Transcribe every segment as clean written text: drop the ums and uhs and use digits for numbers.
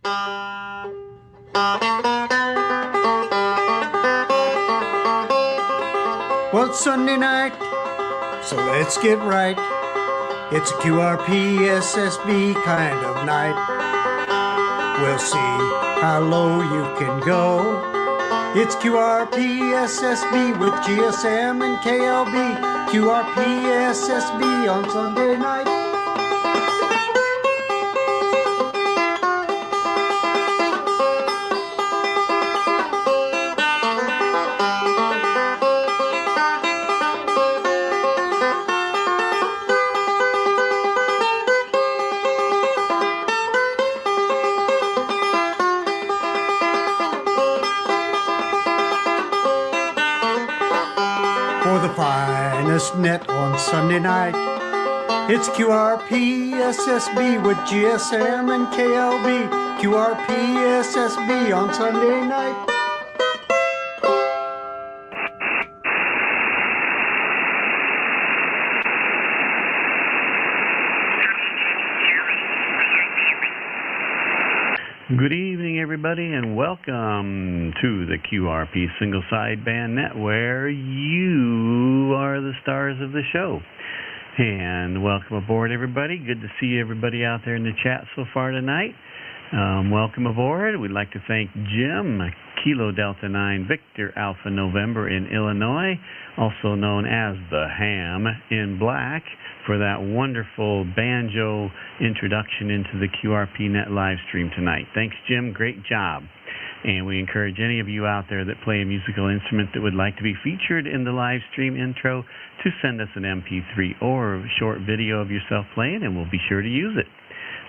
Well, it's Sunday night, so let's get right. It's a QRP SSB kind of night. We'll see how low you can go. It's QRP SSB with GSM and KLB. QRP SSB on Sunday night. For the finest net on Sunday night, it's QRP SSB with GSM and KLB. QRP SSB on Sunday night. Good evening, everybody, and welcome to the QRP Single Sideband Net, where you are the stars of the show. And welcome aboard, everybody. Good to see everybody out there in the chat so far tonight. Welcome aboard. We'd like to thank Jim, Kilo Delta 9 Victor Alpha November in Illinois, also known as the Ham in Black, for that wonderful banjo introduction into the QRP Net live stream tonight. Thanks, Jim. Great job. And we encourage any of you out there that play a musical instrument that would like to be featured in the live stream intro to send us an MP3 or a short video of yourself playing, and we'll be sure to use it.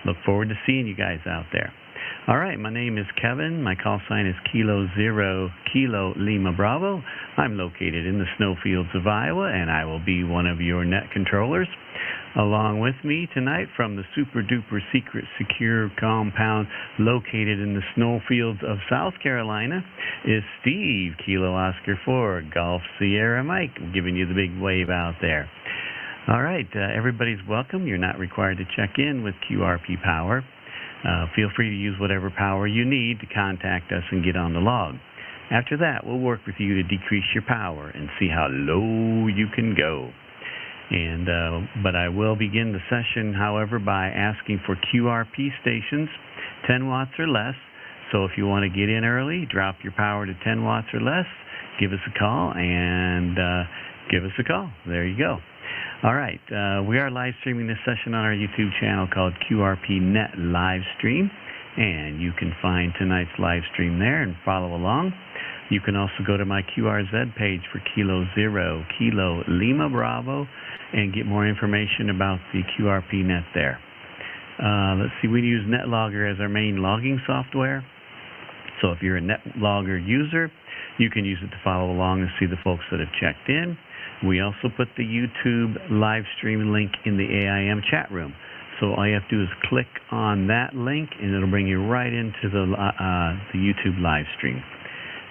Look forward to seeing you guys out there. All right, my name is Kevin. My call sign is Kilo 0 Kilo Lima Bravo. I'm located in the snowfields of Iowa, and I will be one of your net controllers. Along with me tonight from the super-duper secret secure compound located in the snowfields of South Carolina is Steve, Kilo Oscar 4, Golf Sierra Mike, giving you the big wave out there. All right, everybody's welcome. You're not required to check in with QRP Power. Feel free to use whatever power you need to contact us and get on the log. After that, we'll work with you to decrease your power and see how low you can go. But I will begin the session, however, by asking for QRP stations, 10 watts or less. So if you want to get in early, drop your power to 10 watts or less, give us a call, and give us a call. There you go. All right, we are live streaming this session on our YouTube channel called QRP Net Livestream, and you can find tonight's live stream there and follow along. You can also go to my QRZ page for Kilo 0 Kilo Lima Bravo and get more information about the QRP Net there. Let's see, we use NetLogger as our main logging software. So if you're a NetLogger user, you can use it to follow along and see the folks that have checked in. We also put the YouTube live stream link in the AIM chat room. So all you have to do is click on that link, and it'll bring you right into the YouTube live stream.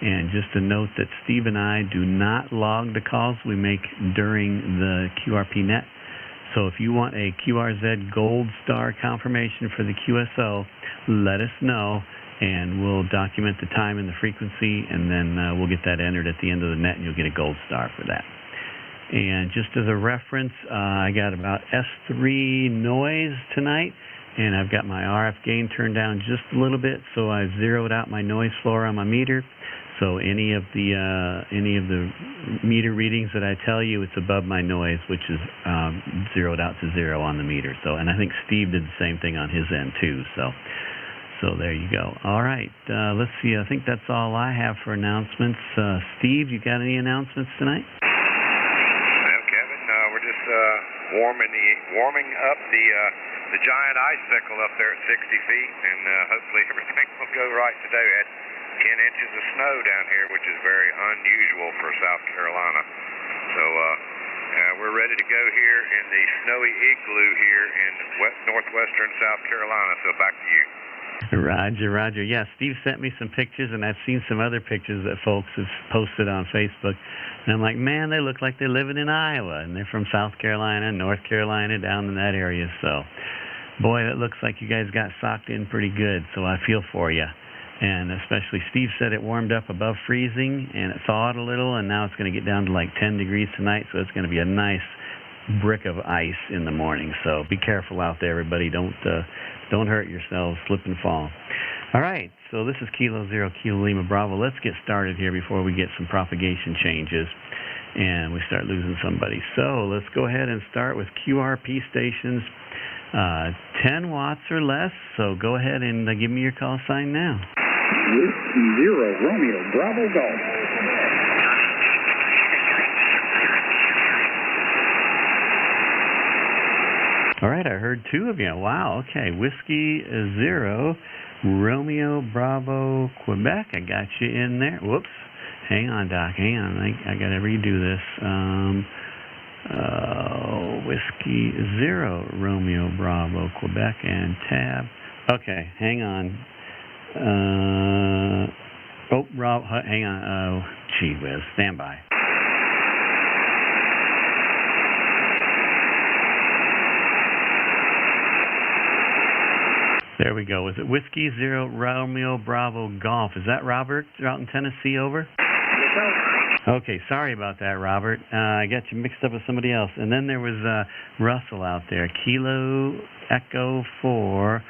And just a note that Steve and I do not log the calls we make during the QRP Net. So if you want a QRZ Gold Star confirmation for the QSO, let us know, and we'll document the time and the frequency, and then we'll get that entered at the end of the net, and you'll get a Gold Star for that. And just as a reference, I got about S3 noise tonight, and I've got my RF gain turned down just a little bit, so I zeroed out my noise floor on my meter. So any of the meter readings that I tell you, it's above my noise, which is zeroed out to 0 on the meter. So, and I think Steve did the same thing on his end too. So there you go. All right, let's see. I think that's all I have for announcements. Steve, you got any announcements tonight? Warming up the giant icicle up there at 60 feet, and hopefully everything will go right today. We had 10 inches of snow down here, which is very unusual for South Carolina. So we're ready to go here in the snowy igloo here in northwestern South Carolina. So back to you. Roger. Yeah, Steve sent me some pictures, and I've seen some other pictures that folks have posted on Facebook. And I'm like, man, they look like they're living in Iowa, and they're from South Carolina, North Carolina, down in that area. So Boy, it looks like you guys got socked in pretty good, so I feel for you. And especially Steve said it warmed up above freezing, and it thawed a little, and now it's going to get down to like 10 degrees tonight, so it's going to be a nice brick of ice in the morning. So be careful out there, everybody. Don't hurt yourselves. Slip and fall. All right, so this is Kilo Zero, Kilo Lima Bravo. Let's get started here before we get some propagation changes and we start losing somebody. So let's go ahead and start with QRP stations, 10 watts or less. So go ahead and give me your call sign now. Whiskey Zero, Romeo, Bravo, Golf. All right, I heard two of you. Wow, okay. Whiskey Zero, Romeo, Bravo, Quebec. I got you in there. Whoops. Hang on, Doc. Hang on. I got to redo this. Whiskey Zero, Romeo, Bravo, Quebec, and tab. Okay, hang on. Hang on. Oh, gee whiz. Stand by. There we go. Was it Whiskey Zero, Romeo, Bravo, Golf? Is that Robert out in Tennessee? Over? Yes, sir. Okay, sorry about that, Robert. I got you mixed up with somebody else. And then there was Russell out there. Kilo Echo 4,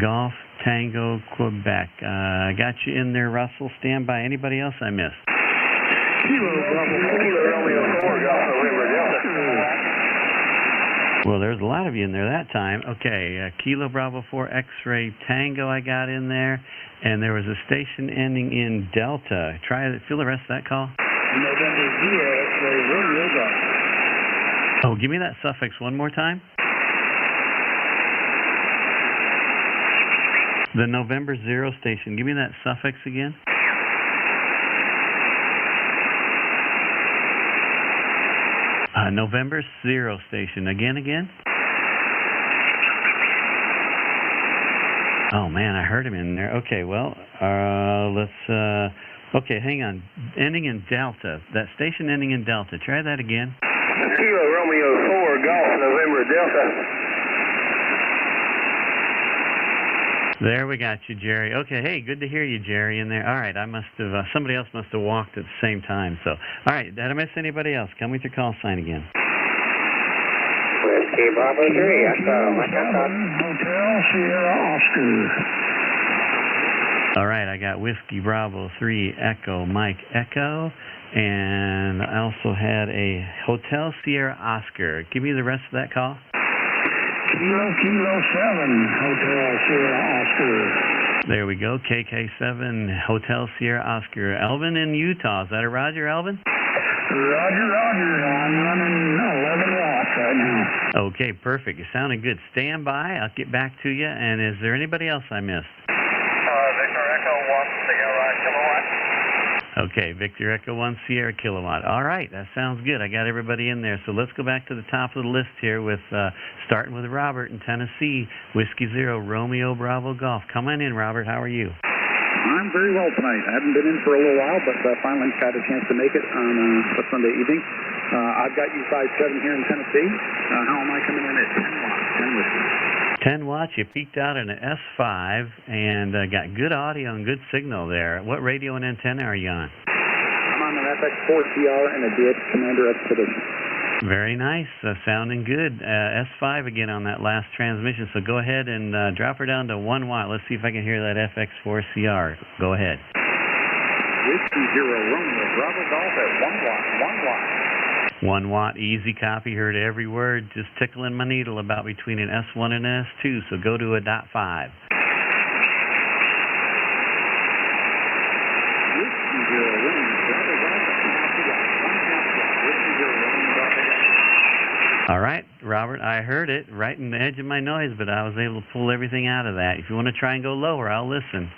Golf Tango, Quebec. I got you in there, Russell. Stand by. Anybody else I missed? Kilo Bravo, Romeo, 4, Golf November, Delta. Well, there's a lot of you in there that time. Okay, Kilo Bravo 4 X-Ray Tango I got in there. And there was a station ending in Delta. Feel the rest of that call. November 0, X-Ray, Romeo, Golf. Oh, give me that suffix one more time. The November 0 station. Give me that suffix again. November 0 station. Again? Oh, man, I heard him in there. Okay, well, okay, hang on. Ending in Delta. That station ending in Delta. Try that again. Kilo Romeo 4, Golf November, Delta. There we got you, Jerry. Okay, hey, good to hear you, Jerry, in there. All right, I must have, somebody else must have walked at the same time. So, all right, did I miss anybody else? Come with your call sign again. Whiskey Bravo 3, Echo, Hotel Sierra Oscar. All right, I got Whiskey Bravo 3, Echo, Mike, Echo, and I also had a Hotel Sierra Oscar. Give me the rest of that call. Kilo 7, Hotel Sierra Oscar. There we go, KK7, Hotel Sierra Oscar. Alvin in Utah. Is that a Roger, Alvin? Roger. I'm running 11 watts right now. Okay, perfect. You're sounding good. Stand by. I'll get back to you. And is there anybody else I missed? Victor Echo 1 Sierra Kilowatt. Okay, Victor Echo 1 Sierra Kilowatt. All right, that sounds good. I got everybody in there. So let's go back to the top of the list here with starting with Robert in Tennessee. Whiskey Zero, Romeo, Bravo, Golf. Come on in, Robert. How are you? I'm very well tonight. I hadn't been in for a little while, but finally got a chance to make it on a Sunday evening. I've got you 5-7 here in Tennessee. How am I coming in at 10 watts? 10 whiskey. 10 watts. You peaked out in an S5 and got good audio and good signal there. What radio and antenna are you on? I'm on an FX4CR and a DX Commander Expedition. Very nice. Sounding good. S5 again on that last transmission. So go ahead and drop her down to 1 watt. Let's see if I can hear that FX4CR. Go ahead. Whiskey Zero, Romeo, Bravo, Golf at 1 watt. 1 watt. 1 watt, easy copy, heard every word, just tickling my needle about between an S1 and an S2, so go to a .5. All right, Robert, I heard it right in the edge of my noise, but I was able to pull everything out of that. If you want to try and go lower, I'll listen.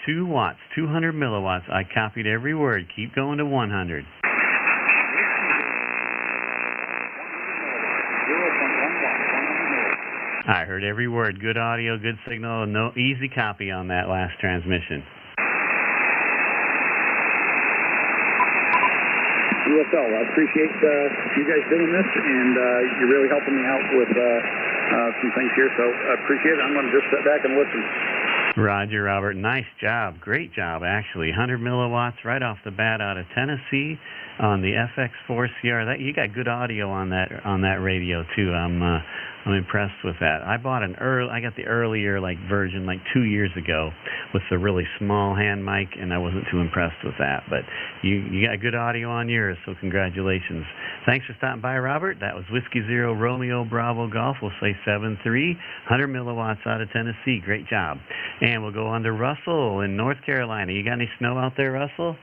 .2 watts, 200 milliwatts. I copied every word. Keep going to 100. I heard every word. Good audio, good signal, no easy copy on that last transmission. USL, I appreciate you guys doing this, and you're really helping me out with some things here, so I appreciate it. I'm going to just sit back and listen. Roger, Robert. Nice job. Great job, actually. 100 milliwatts right off the bat out of Tennessee on the FX4CR. You got good audio on that radio too. I'm impressed with that. I got the earlier version 2 years ago with the really small hand mic, and I wasn't too impressed with that. But you got good audio on yours, so congratulations. Thanks for stopping by, Robert. That was Whiskey Zero Romeo Bravo Golf. We'll say 7-3, 100 milliwatts out of Tennessee. Great job. And we'll go on to Russell in North Carolina. You got any snow out there, Russell?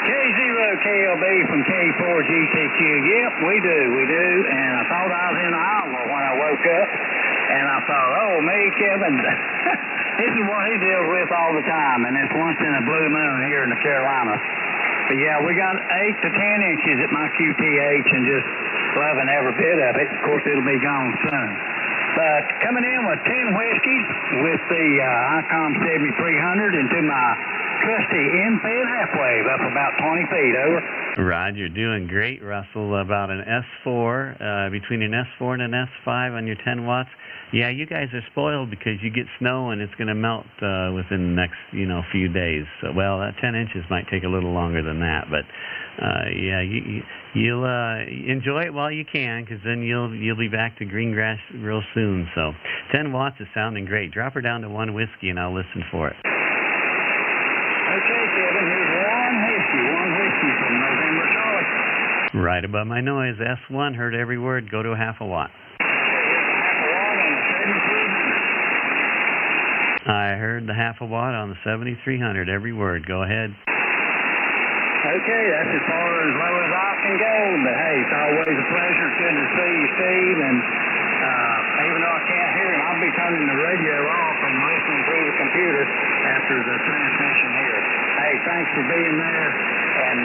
K0KLB from K4GTQ. Yep, we do. And I thought I was in Iowa when I woke up. And I thought, oh, me, Kevin. This is what he deals with all the time. And it's once in a blue moon here in the Carolinas. But yeah, we got 8 to 10 inches at my QTH and just loving every bit of it. Of course, it'll be gone soon. But coming in with 10 whiskeys with the ICOM 7300 into my trusty in-fed half-wave up about 20 feet, over. Roger, doing great, Russell. About an S4, between an S4 and an S5 on your 10 watts. Yeah, you guys are spoiled because you get snow and it's going to melt within the next few days. So, well, that 10 inches might take a little longer than that, but yeah, you'll enjoy it while you can, because then you'll be back to green grass real soon. So 10 watts is sounding great. Drop her down to 1 whiskey and I'll listen for it. Okay, Kevin, here's one whiskey from November Charlie. Right above my noise, S1, heard every word. Go to a half a watt. I heard the half a watt on the 7300, every word. Go ahead. Okay, that's as far as low as I can go, but hey, it's always a pleasure. Good to see you, Steve, and even though I can't hear him, I'll be turning the radio off and listening through the computer after the transmission here. Hey, thanks for being there, and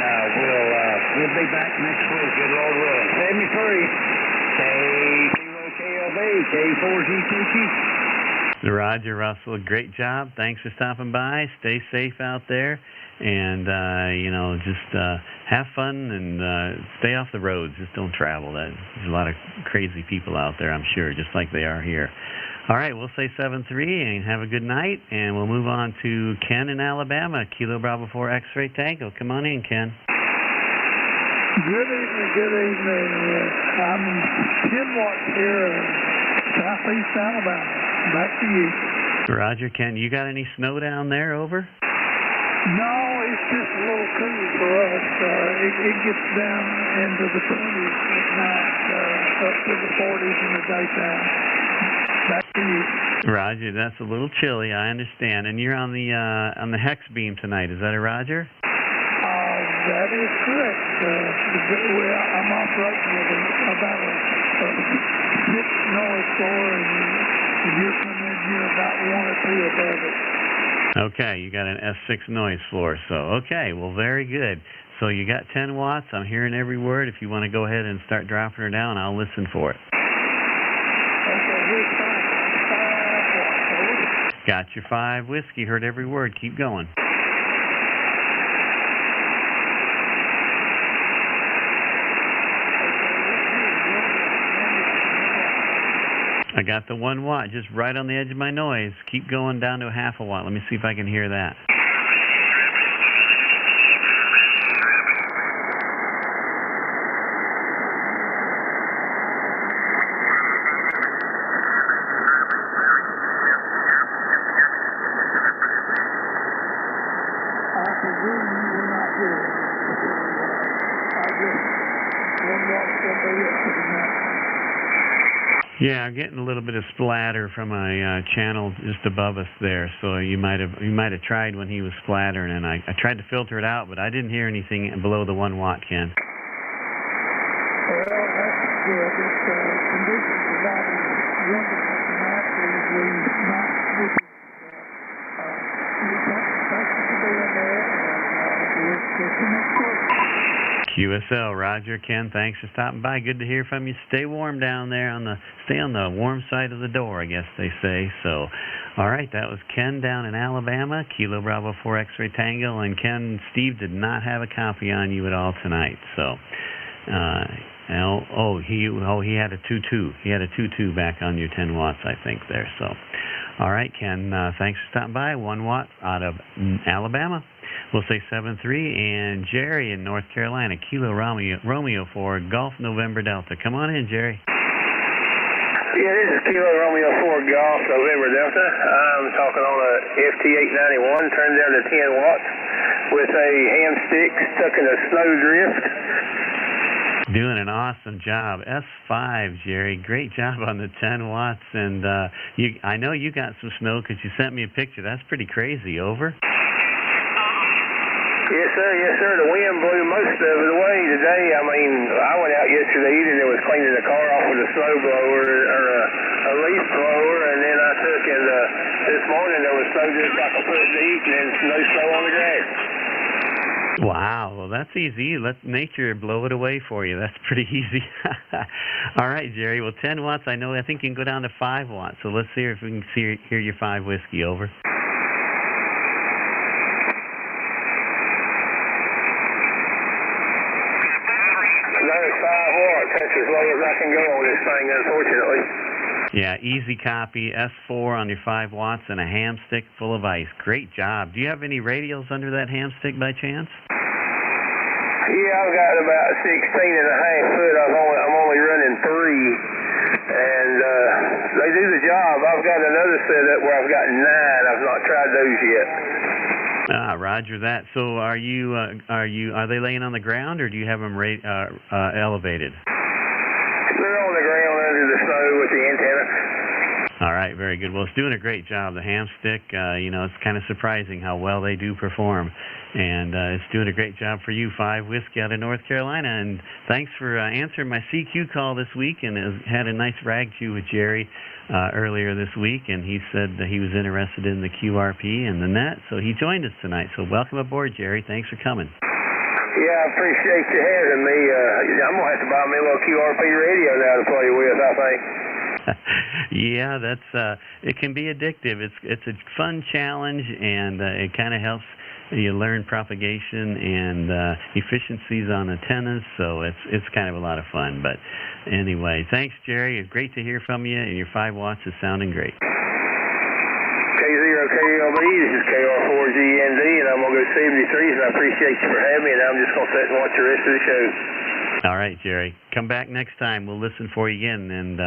we'll be back next week, good Lord willing. 73, K0KLB, K4GTQ. Roger, Russell, great job. Thanks for stopping by. Stay safe out there, and just have fun and stay off the roads. Just don't travel. There's a lot of crazy people out there, I'm sure, just like they are here. All right, we'll say 7-3 and have a good night, and we'll move on to Ken in Alabama, Kilo Bravo 4 X-Ray Tango. Come on in, Ken. Good evening. I'm 10 watts here in southeast Alabama. Back to you. Roger, Ken. You got any snow down there, over? No, it's just a little cool for us. It gets down into the 20s at night, up to the 40s in the daytime. Back to you. Roger, that's a little chilly, I understand. And you're on the hex beam tonight, is that a Roger? That is correct. I'm operating with about a 6 noise floor, and you're coming in here about 1 or 2 above it. Okay, you got an S6 noise floor, so okay, well, very good. So you got 10 watts. I'm hearing every word. If you want to go ahead and start dropping her down, I'll listen for it. Okay, here's 5 watts. Got your 5 whiskey. Heard every word. Keep going. I got the 1 watt just right on the edge of my noise. Keep going down to a half a watt. Let me see if I can hear that. I presume you will not hear it. I guess 1 watt's going to be it for the night. Yeah, I'm getting a little bit of splatter from a channel just above us there. So you might have tried when he was splattering, and I tried to filter it out, but I didn't hear anything below the 1 watt, Ken. Well, that's good. It's conditions are not as wonderful tonight as we might wish. Thank you for being there, and we'll get you next week. QSL, Roger, Ken, thanks for stopping by. Good to hear from you. Stay warm down there stay on the warm side of the door, I guess they say. So, all right, that was Ken down in Alabama, Kilo Bravo 4 X-Ray Tango, and Ken, Steve did not have a copy on you at all tonight. So, he had a 2.2. He had a 2.2 back on your 10 watts, I think there. So, all right, Ken, thanks for stopping by. 1 watt out of Alabama. We'll say 7-3, and Jerry in North Carolina, Kilo Romeo 4 Golf November Delta. Come on in, Jerry. Yeah, this is Kilo Romeo 4 Golf November Delta. I'm talking on a FT891, turned down to 10 watts with a ham stick stuck in a snowdrift. Doing an awesome job. S5, Jerry. Great job on the 10 watts. And I know you got some snow because you sent me a picture. That's pretty crazy. Over? Yes, sir. Yes, sir. The wind blew most of it away today. I mean, I went out yesterday evening and was cleaning the car off with a snow blower or a leaf blower, and then I took and this morning there was snow just like a foot deep and no snow on the grass. Wow. Well, that's easy. Let nature blow it away for you. That's pretty easy. All right, Jerry. Well, 10 watts, I think you can go down to 5 watts. So let's see if we can hear your 5 whiskey. Over. That's as low as I can go on this thing, unfortunately. Yeah, easy copy, S4 on your 5 watts, and a ham stick full of ice. Great job. Do you have any radials under that ham stick by chance? Yeah, I've got about 16.5 foot. I'm only running 3, and they do the job. I've got another setup where I've got 9. I've not tried those yet. Roger that. So are they laying on the ground, or do you have them elevated? They're on the ground under the snow with the antenna. All right, very good. Well, it's doing a great job. The ham stick, it's kind of surprising how well they do perform. And it's doing a great job for you, 5 Whiskey out of North Carolina. And thanks for answering my CQ call this week, and had a nice rag chew with Jerry earlier this week, and he said that he was interested in the QRP and the net, so he joined us tonight. So welcome aboard, Jerry. Thanks for coming. Yeah, I appreciate you having me. I'm going to have to buy me a little QRP radio now to play with, I think. Yeah, it can be addictive. It's a fun challenge, and it kind of helps you learn propagation and efficiencies on antennas, so it's kind of a lot of fun. But anyway, thanks, Jerry. It's great to hear from you, and your 5 watts is sounding great. K0KLB, this is KR4GND, and I'm going to go 73s, and I appreciate you for having me, and I'm just going to sit and watch the rest of the show. All right, Jerry. Come back next time. We'll listen for you again, and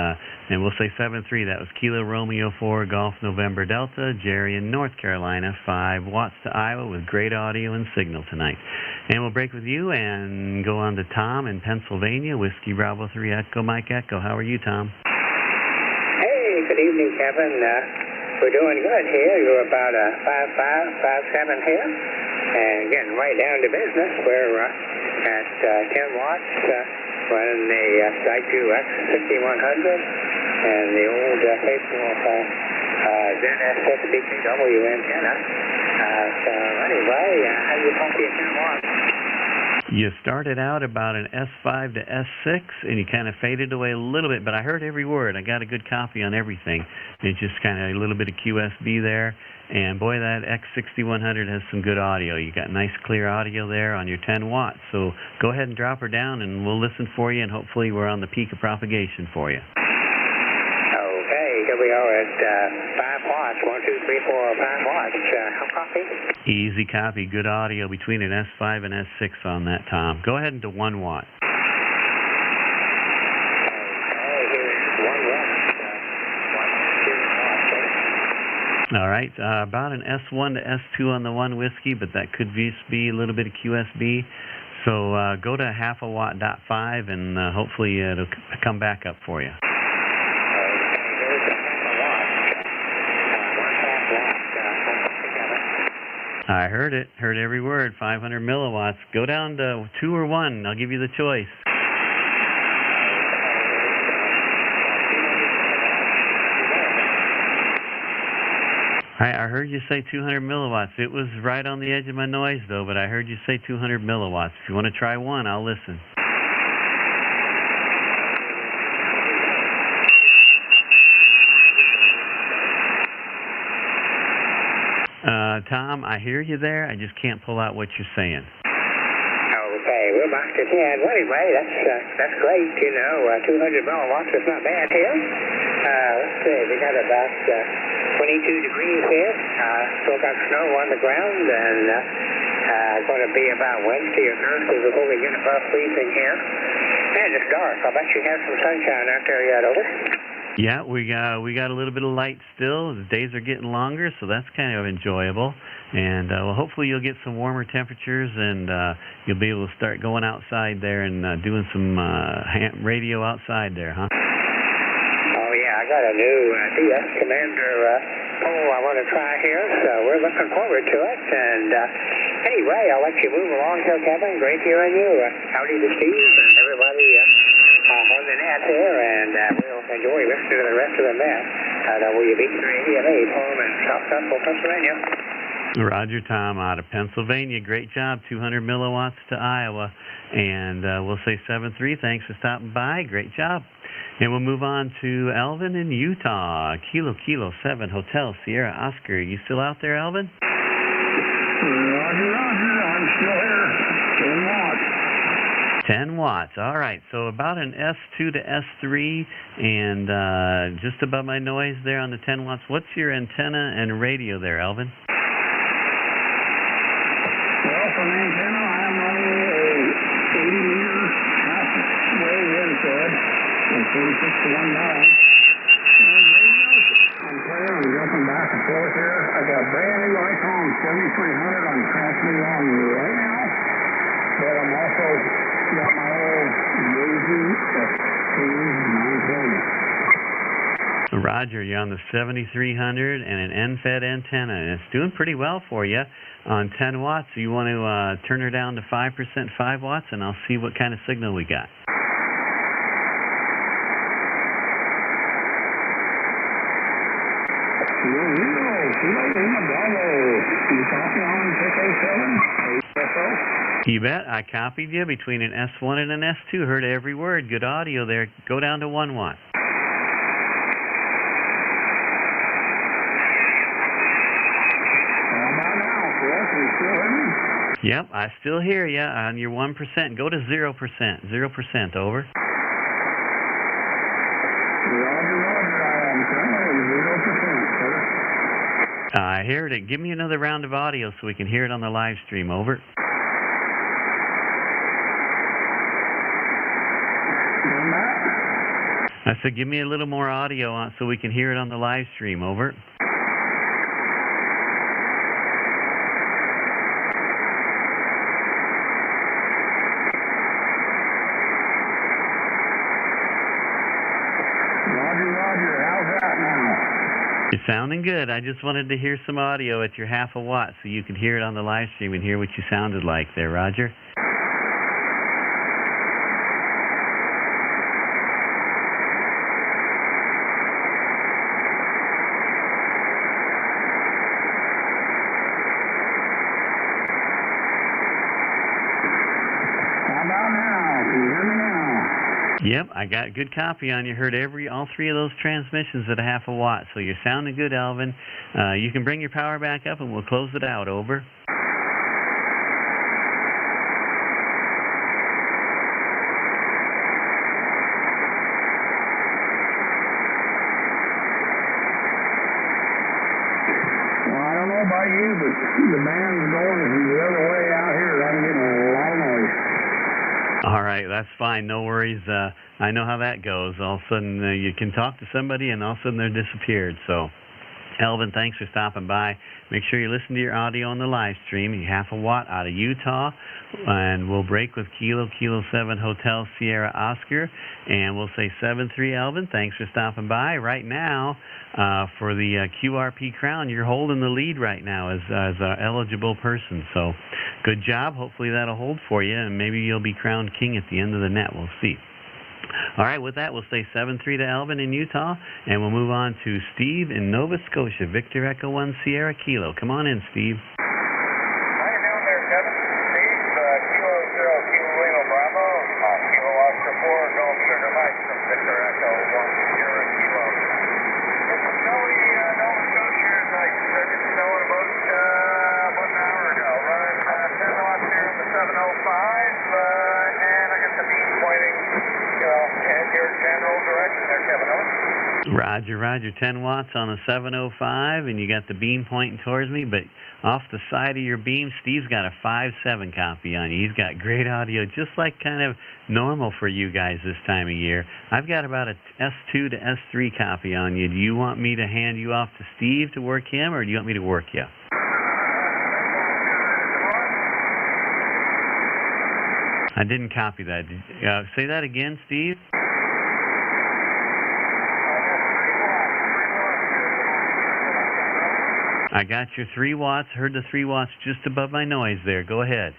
we'll say 7-3. That was Kilo Romeo 4 Golf November Delta. Jerry in North Carolina, 5 watts to Iowa with great audio and signal tonight. And we'll break with you and go on to Tom in Pennsylvania, Whiskey Bravo 3 Echo Mike Echo. How are you, Tom? Hey, good evening, Kevin. We're doing good here. You're about 5.5, 5.7 here, and getting right down to business. We're at 10 watts, running the IQX 6100 and the old faithful ZS BKW antenna. So anyway, how do you pump your 10 watts? You started out about an S5 to S6, and you kind of faded away a little bit, but I heard every word. I got a good copy on everything. It's just kind of a little bit of QSB there, and boy, that X6100 has some good audio. You got nice, clear audio there on your 10 watts, so go ahead and drop her down, and we'll listen for you, and hopefully we're on the peak of propagation for you. Okay, here we are at 5 watts, 1, 2, 3, 4, 5 watts. How copy? Easy copy, good audio between an S5 and S6 on that, Tom. Go ahead into 1 watt. Okay, here's 1 watt. All right, about an S1 to S2 on the 1 whiskey, but that could just be a little bit of QSB. So go to half a watt .5, and hopefully it'll come back up for you. I heard it. Heard every word. 500 milliwatts. Go down to 2 or 1. I'll give you the choice. I heard you say 200 milliwatts. It was right on the edge of my noise, though, but I heard you say 200 milliwatts. If you want to try one, I'll listen. Tom, I hear you there. I just can't pull out what you're saying. Okay, we're back to 10. Well, anyway, that's great, 200 milliwatts is not bad here. Let's see, we got about 22 degrees here. Still got snow on the ground, and going to be about Wednesday or Thursday before we get above freezing here. And it's dark. I'll bet you have some sunshine out there yet, over. Yeah, we got a little bit of light still. The days are getting longer, so that's kind of enjoyable. And well, hopefully you'll get some warmer temperatures, and you'll be able to start going outside there and doing some radio outside there, huh? Oh yeah, I got a new DS Commander poll I want to try here, so we're looking forward to it. And anyway, I'll let you move along here, Kevin. Great hearing you. Howdy to Steve and everybody on the net here, and we'll enjoy listening to the rest of the net. WB388, home in South Central Pennsylvania. Roger, Tom, out of Pennsylvania. Great job, 200 milliwatts to Iowa. And we'll say 7-3. Thanks for stopping by. Great job. And we'll move on to Alvin in Utah. Kilo 7 Hotel Sierra Oscar. You still out there, Alvin? Roger. I'm still here. 10 watts. 10 watts. All right. So about an S2 to S3 and just above my noise there on the 10 watts. What's your antenna and radio there, Alvin? Well, for an antenna, I'm running a 80-meter half-wave inside and 46 to 1 9. And radio, I'm playing. I'm jumping back and forth here. I got a brand new Icon 7300 I'm transmitting on right now, but I'm also got my old Yaesu F920. Roger, you're on the 7300 and an end-fed antenna, and it's doing pretty well for you on 10 watts. So you want to turn her down to 5%, 5 watts, and I'll see what kind of signal we got. You bet. I copied you between an S1 and an S2. Heard every word. Good audio there. Go down to 1 watt. Yep, I still hear you on your 1%. Go to 0%. 0%, over. I heard it. Give me another round of audio so we can hear it on the live stream, over. I said give me a little more audio on so we can hear it on the live stream, over. Roger. How's that now? You're sounding good. I just wanted to hear some audio at your half a watt so you could hear it on the live stream and hear what you sounded like there, Roger. How about now? Can you hear me now? Yep, I got good copy on you. Heard all 3 of those transmissions at a half a watt. So you're sounding good, Alvin. You can bring your power back up and we'll close it out, over. Well, I don't know about you, but the band's going the other way out here. I'm getting a lot of noise. All right, that's fine. No worries. I know how that goes. All of a sudden, you can talk to somebody, and all of a sudden they're disappeared. So, Alvin, thanks for stopping by. Make sure you listen to your audio on the live stream. You're half a watt out of Utah, and we'll break with Kilo 7 Hotel Sierra Oscar, and we'll say 7-3, Alvin. Thanks for stopping by. Right now, for the QRP crown, you're holding the lead right now as an eligible person. So, good job. Hopefully that'll hold for you, and maybe you'll be crowned king at the end of the net. We'll see. All right, with that, we'll say 7-3 to Alvin in Utah, and we'll move on to Steve in Nova Scotia. Victor Echo 1 Sierra Kilo. Come on in, Steve. How you doing there, Kevin? Steve, Kilo 0 Kilo Lima Bravo, Kilo Oscar 4 Golf Sugar Mike from Victor Echo 1 Sierra Kilo. It's snowy Nova Scotia, and I started snowing about 1 hour ago. Running 10 watts here in the 705, and I got the beam pointing, in your general direction there, Kevin. Over. Roger, roger. 10 watts on a 705, and you got the beam pointing towards me, but off the side of your beam, Steve's got a 5.7 copy on you. He's got great audio, just like kind of normal for you guys this time of year. I've got about a S2 to S3 copy on you. Do you want me to hand you off to Steve to work him, or do you want me to work you? I didn't copy that. Say that again, Steve. I got your 3 watts. Heard the 3 watts just above my noise there. Go ahead.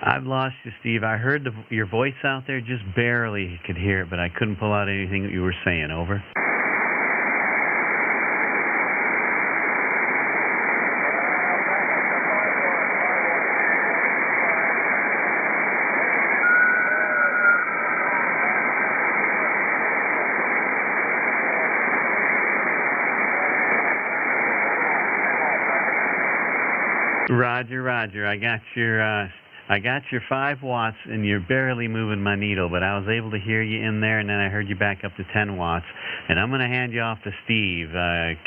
I've lost you, Steve. I heard your voice out there, just barely could hear it, but I couldn't pull out anything that you were saying. Over. Roger, roger. I got your 5 watts, and you're barely moving my needle, but I was able to hear you in there, and then I heard you back up to 10 watts. And I'm going to hand you off to Steve,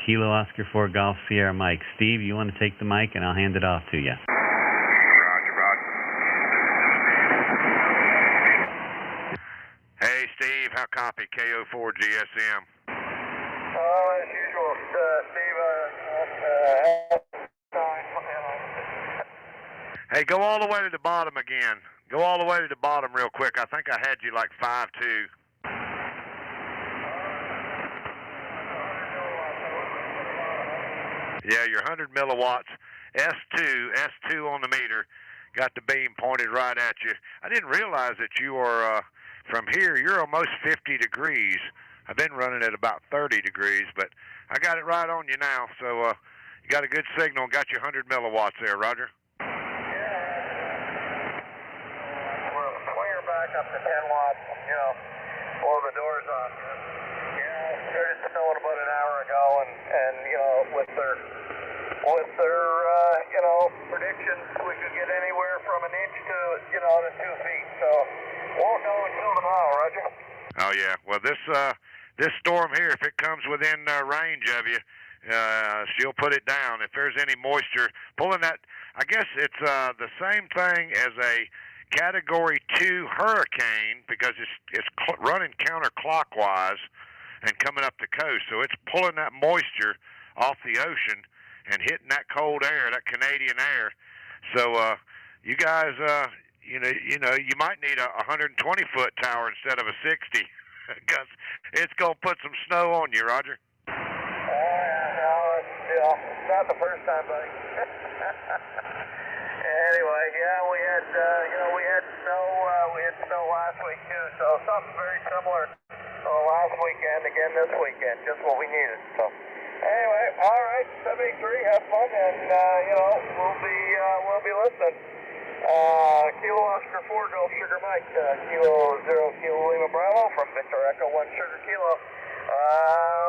Kilo Oscar 4 Golf Sierra Mike. Steve, you want to take the mic, and I'll hand it off to you. Roger, roger. Hey, Steve, how copy? KO4 GSM. As usual, Steve, Hey, go all the way to the bottom again. Go all the way to the bottom real quick. I think I had you like 5.2. Yeah, you're 100 milliwatts. S2 on the meter. Got the beam pointed right at you. I didn't realize that you are, from here, you're almost 50 degrees. I've been running at about 30 degrees, but I got it right on you now. So you got a good signal. Got you 100 milliwatts there, Roger. Up to 10 watts, blow the doors off. Yeah, started snowing about an hour ago, and with their predictions, we could get anywhere from an inch to to 2 feet. So won't know until tomorrow, Roger. Oh yeah, well this storm here, if it comes within range of you, she'll put it down. If there's any moisture, pulling that, I guess it's the same thing as a Category 2 hurricane, because it's running counterclockwise and coming up the coast, so it's pulling that moisture off the ocean and hitting that cold air, that Canadian air. So you guys, you might need a 120-foot tower instead of a 60, because it's gonna put some snow on you, Roger. No, it's not the first time, buddy. Anyway, yeah, we had snow last week too, so something very similar last weekend, again this weekend, just what we needed. So anyway, all right, 73, have fun, and we'll be listening. Kilo Oscar 4 Golf Sugar Mike, Kilo 0 Kilo Lima Bravo from Victor Echo 1 Sugar Kilo.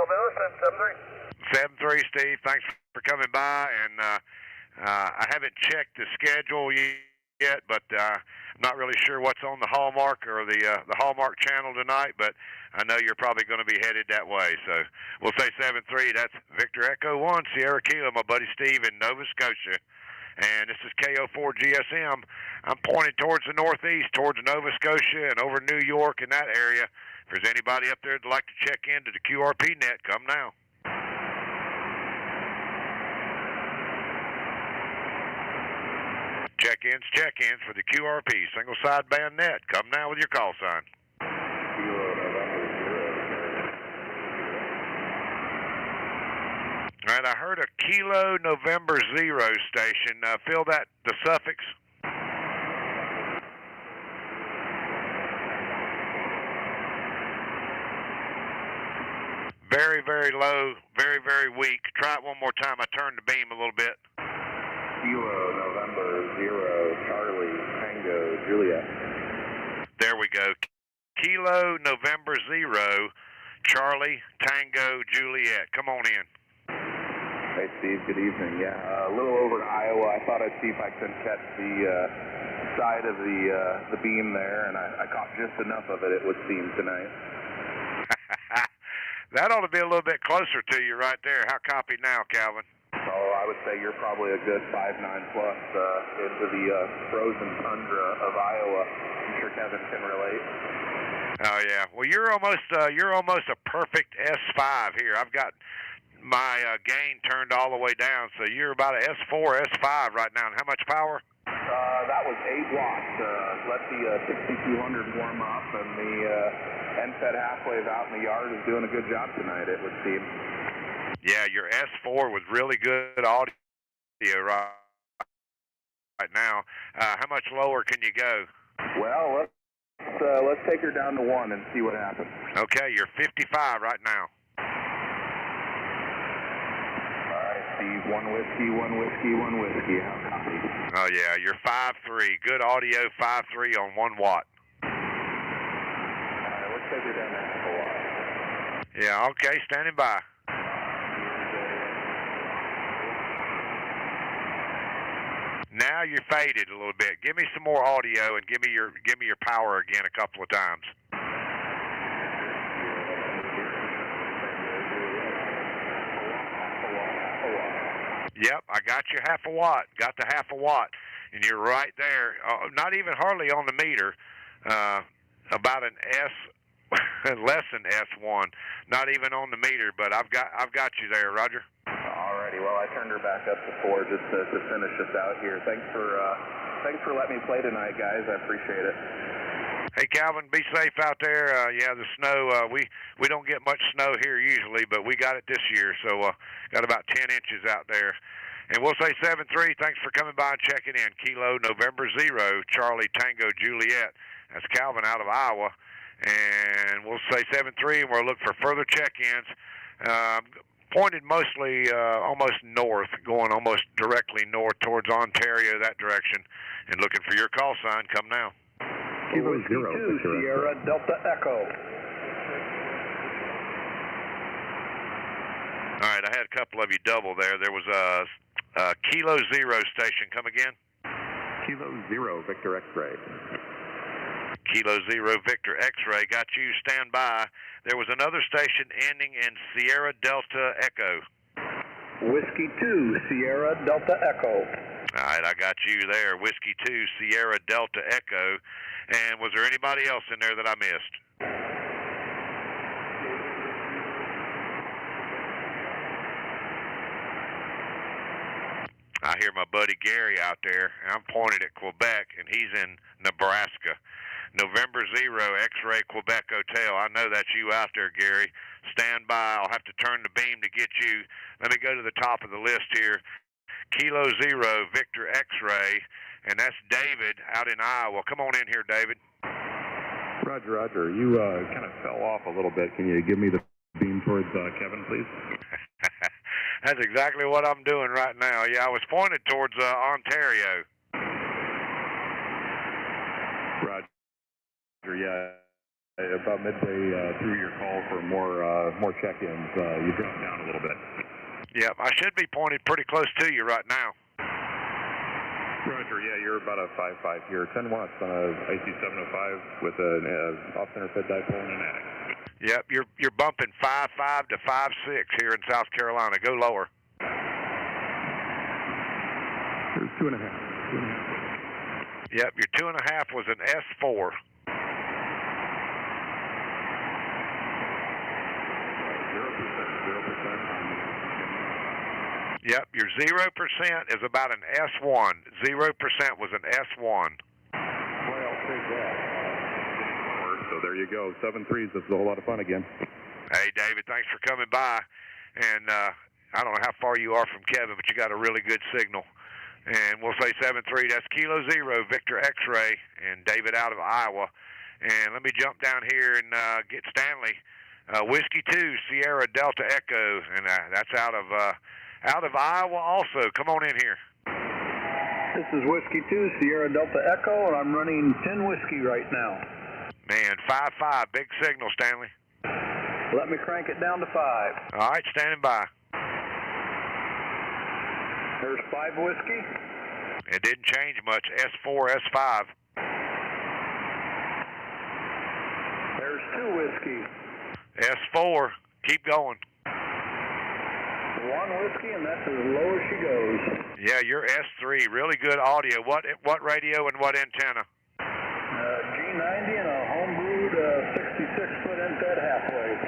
We'll be listening, 7-3, Steve. Thanks for coming by, and I haven't checked the schedule yet, but I'm not really sure what's on the Hallmark or the Hallmark channel tonight, but I know you're probably going to be headed that way. So we'll say 7-3. That's Victor Echo 1 Sierra Kilo, my buddy Steve in Nova Scotia. And this is KO4 GSM. I'm pointed towards the northeast, towards Nova Scotia and over New York in that area. If there's anybody up there that'd like to check into the QRP net, come now. Check-ins for the QRP single sideband net. Come now with your call sign. All right, I heard a Kilo November 0 station. Fill that, the suffix. Very, very low, very, very weak. Try it one more time. I turned the beam a little bit. Kilo November 0 Charlie Tango Juliet. There we go. Kilo November 0 Charlie Tango Juliet. Come on in. Hey, Steve. Good evening. Yeah, a little over to Iowa. I thought I'd see if I could catch the side of the beam there, and I caught just enough of it, it would seem, tonight. That ought to be a little bit closer to you right there. How copy now, Calvin? So I would say you're probably a good 5'9" plus into the frozen tundra of Iowa. I'm sure Kevin can relate. Oh yeah. Well, you're almost a perfect S5 here. I've got my gain turned all the way down, so you're about a S4, S5 right now. And how much power? That was 8 watts. Let the 6200 warm up, and the NFED half-wave out in the yard is doing a good job tonight, it would seem. Yeah, your S4 was really good audio right now. How much lower can you go? Well, let's take her down to 1 and see what happens. Okay, you're 55 right now. All right, Steve, 1 whiskey, 1 whiskey, 1 whiskey. How copy? Oh yeah, you're 5'3". Good audio, 5'3" on 1 watt. All right, let's take her down to half a watt. Yeah, okay, standing by. Now you're faded a little bit. Give me some more audio and give me your power again a couple of times. Yep, I got you half a watt. Got the half a watt, and you're right there. Not even hardly on the meter. About an S, less than S1. Not even on the meter, but I've got you there, Roger. Alrighty, well, I turned her back up to 4 just to finish us out here. Thanks for letting me play tonight, guys. I appreciate it. Hey, Calvin, be safe out there. Yeah, the snow, we don't get much snow here usually, but we got it this year, so got about 10 inches out there. And we'll say 7-3. Thanks for coming by and checking in. Kilo November 0 Charlie Tango Juliet. That's Calvin out of Iowa. And we'll say 7-3, and we'll look for further check-ins. Pointed mostly almost north, going almost directly north towards Ontario, that direction, and looking for your call sign. Come now. Kilo 0 Sierra Delta Echo. All right, I had a couple of you double there. There was a Kilo 0 station. Come again? Kilo 0 Victor X-ray. Kilo 0 Victor X-ray. Got you. Stand by. There was another station ending in Sierra Delta Echo. Whiskey 2 Sierra Delta Echo. All right, I got you there. Whiskey 2 Sierra Delta Echo. And was there anybody else in there that I missed? I hear my buddy Gary out there. I'm pointed at Quebec, and he's in Nebraska. November 0 X-ray Quebec Hotel. I know that's you out there, Gary. Stand by. I'll have to turn the beam to get you. Let me go to the top of the list here. Kilo 0 Victor X-ray, and that's David out in Iowa. Come on in here, David. Roger. You kind of fell off a little bit. Can you give me the beam towards Kevin, please? That's exactly what I'm doing right now. Yeah, I was pointed towards Ontario. Roger, yeah. About midway through your call for more check-ins, you dropped down a little bit. Yep, I should be pointed pretty close to you right now. Roger, yeah, you're about a 5.5 here, 10 watts on a IC705 with an off-center fed dipole and an attic. Yep, you're bumping 5.5 to 5.6 here in South Carolina. Go lower. There's 2.5. Yep, your 2.5 was an S4. Yep, your 0% is about an S1. 0% was an S1. Well, take that. So there you go. 7 3s. This is a whole lot of fun again. Hey, David, thanks for coming by. And I don't know how far you are from Kevin, but you got a really good signal. And we'll say 7-3. That's Kilo Zero, Victor X-Ray, and David out of Iowa. And let me jump down here and get Stanley. Whiskey 2, Sierra Delta Echo, and that's out of Iowa also. Come on in here. This is Whiskey 2, Sierra Delta Echo, and I'm running 10 Whiskey right now. Man, 5-5, big signal, Stanley. Let me crank it down to 5. All right, standing by. There's 5 Whiskey. It didn't change much, S4, S5. There's 2 Whiskey. S4, keep going. 1 Whiskey, and that's as low as she goes. Yeah, you're S3, really good audio. What radio and what antenna? G90 and a homebrewed 66-foot end-fed halfway.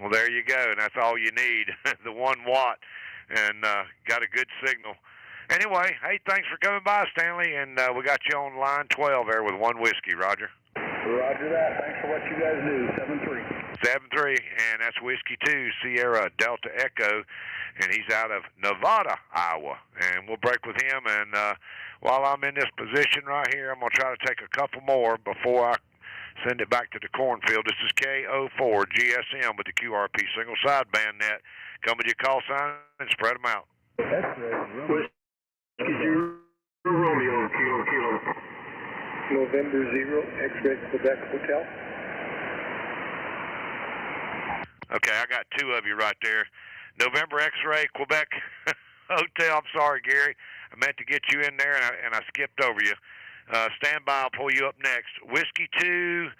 Well, there you go, and that's all you need, the 1 watt, and got a good signal. Anyway, hey, thanks for coming by, Stanley, and we got you on line 12 there with 1 Whiskey, Roger. Roger that. Thanks for what you guys do. 7-3. 7-3, and that's Whiskey 2, Sierra Delta Echo, and he's out of Nevada, Iowa. And we'll break with him, and while I'm in this position right here, I'm going to try to take a couple more before I send it back to the cornfield. This is KO4 GSM with the QRP single sideband net. Come with your call sign and spread them out. Whiskey 0, Romeo, Kilo. November 0, X-Ray Quebec Hotel. Okay, I got 2 of you right there. November X-Ray Quebec Hotel. I'm sorry, Gary. I meant to get you in there, and I skipped over you. Stand by. I'll pull you up next. Whiskey 2,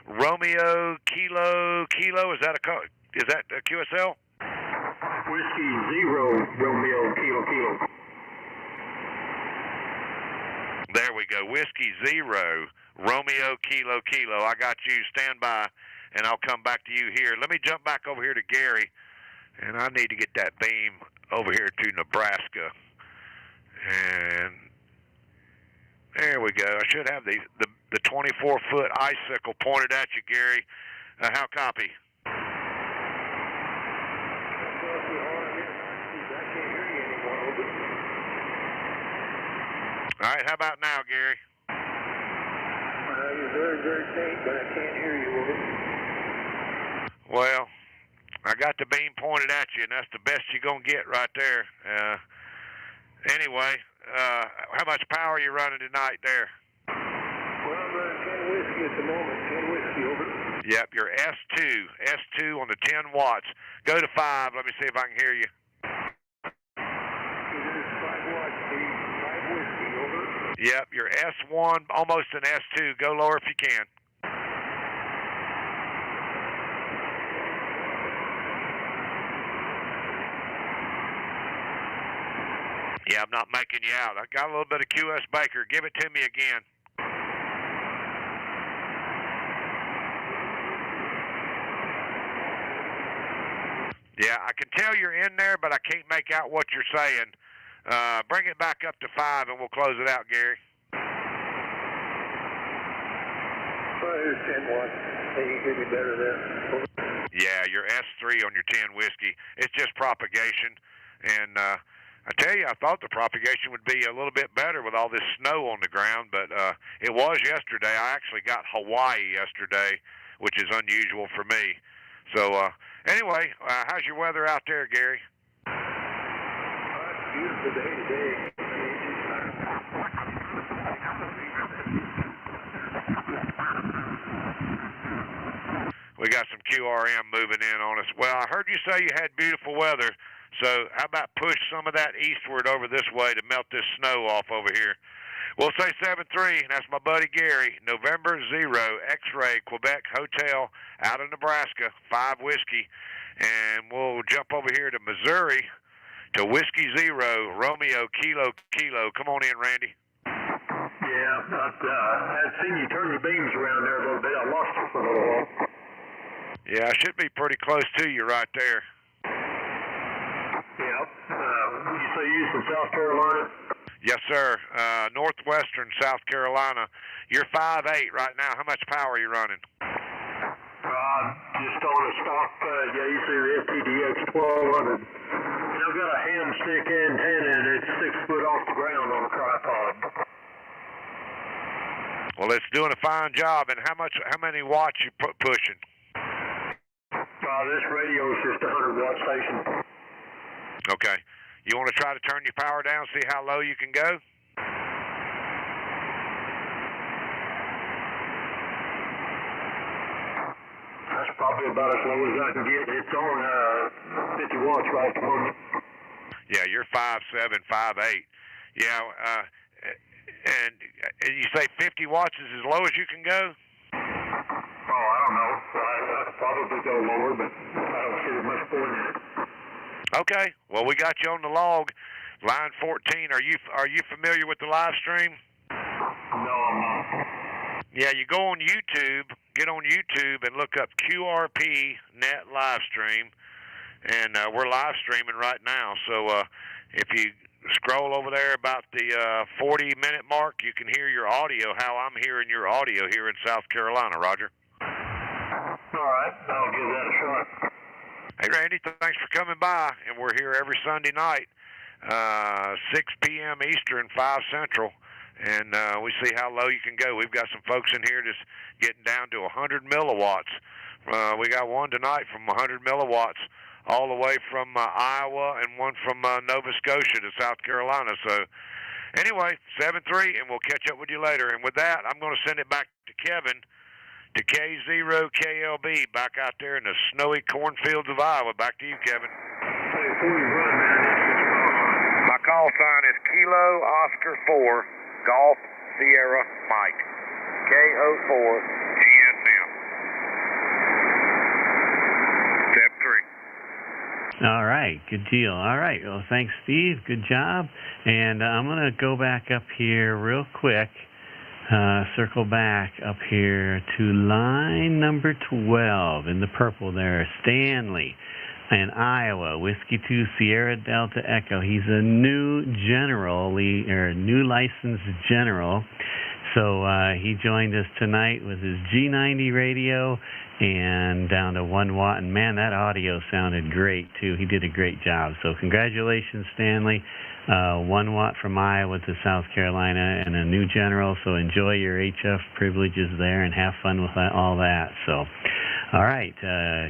Romeo, Kilo. Is that a QSL? Whiskey 0, Romeo, Kilo. There we go. Whiskey 0, Romeo, Kilo. I got you. Stand by, and I'll come back to you here. Let me jump back over here to Gary, and I need to get that beam over here to Nebraska. And there we go. I should have the 24-foot icicle pointed at you, Gary. How copy? All right, how about now, Gary? You're very, very faint, but I can't hear you. Well, I got the beam pointed at you, and that's the best you're going to get right there. Anyway, how much power are you running tonight there? Well, I'm running 10 Whiskey at the moment. 10 Whiskey, over. Yep, you're S2 on the 10 watts. Go to 5. Let me see if I can hear you. Yep, you're S1, almost an S2. Go lower if you can. Yeah, I'm not making you out. I got a little bit of QS Baker. Give it to me again. Yeah, I can tell you're in there, but I can't make out what you're saying. Bring it back up to 5, and we'll close it out, Gary. Well, here's 10 watts. Can you hear me better there? Yeah, you're S3 on your 10 Whiskey. It's just propagation. And I tell you, I thought the propagation would be a little bit better with all this snow on the ground, but it was yesterday. I actually got Hawaii yesterday, which is unusual for me. So anyway, how's your weather out there, Gary? Beautiful day today. We got some QRM moving in on us. Well, I heard you say you had beautiful weather, so how about push some of that eastward over this way to melt this snow off over here? We'll say 7-3, and that's my buddy Gary. November 0, X-Ray, Quebec Hotel, out of Nebraska, 5 Whiskey. And we'll jump over here to Missouri to Whiskey 0, Romeo, Kilo. Come on in, Randy. Yeah, I've seen you turn your beams around there a little bit. I lost you for a little while. Yeah, I should be pretty close to you right there. Yeah. You say you're from South Carolina? Yes, sir. Northwestern South Carolina. You're 5'8" right now. How much power are you running? Just on a stock, you see the FTDX 1200. I've got a ham stick antenna and it's 6 foot off the ground on a tripod. Well, it's doing a fine job. And how many watts you pushing? This radio is just a 100-watt station. Okay. You want to try to turn your power down, see how low you can go? That's probably about as low as I can get. It's on 50 watts right at the moment. Yeah, you're 5'7", 5'8". Yeah, and you say 50 watts is as low as you can go? Oh, I don't know. I could probably go lower, but I don't see much point in it. Okay. Well, we got you on the log. Line 14. Are you familiar with the live stream? No, I'm not. Yeah, you go on YouTube, get on YouTube and look up QRP Net Livestream, and we're live streaming right now. So if you scroll over there about the 40-minute mark, you can hear your audio, how I'm hearing your audio here in South Carolina, Roger. All right, I'll give that a shot. Hey, Randy, thanks for coming by, and we're here every Sunday night, 6 p.m. Eastern, 5 Central, and we see how low you can go. We've got some folks in here just getting down to 100 milliwatts. We got one tonight from 100 milliwatts all the way from Iowa and one from Nova Scotia to South Carolina. So anyway, 7-3, and we'll catch up with you later. And with that, I'm going to send it back to Kevin, to K0KLB, back out there in the snowy cornfields of Iowa. Back to you, Kevin. Hey, before you run there, My call sign is Kilo Oscar 4, Golf Sierra Mike, KO4 GSM. Step 3. All right, good deal. All right, well, thanks, Steve. Good job. And I'm going to go back up here real quick. Circle back up here to line number 12 in the purple there, Stanley in Iowa, Whiskey 2 Sierra Delta Echo. He's a new new licensed general. So he joined us tonight with his G90 radio and down to 1 watt. And man, that audio sounded great too. He did a great job. So congratulations, Stanley. 1 watt from Iowa to South Carolina and a new general. So enjoy your HF privileges there and have fun with all that. So, all right,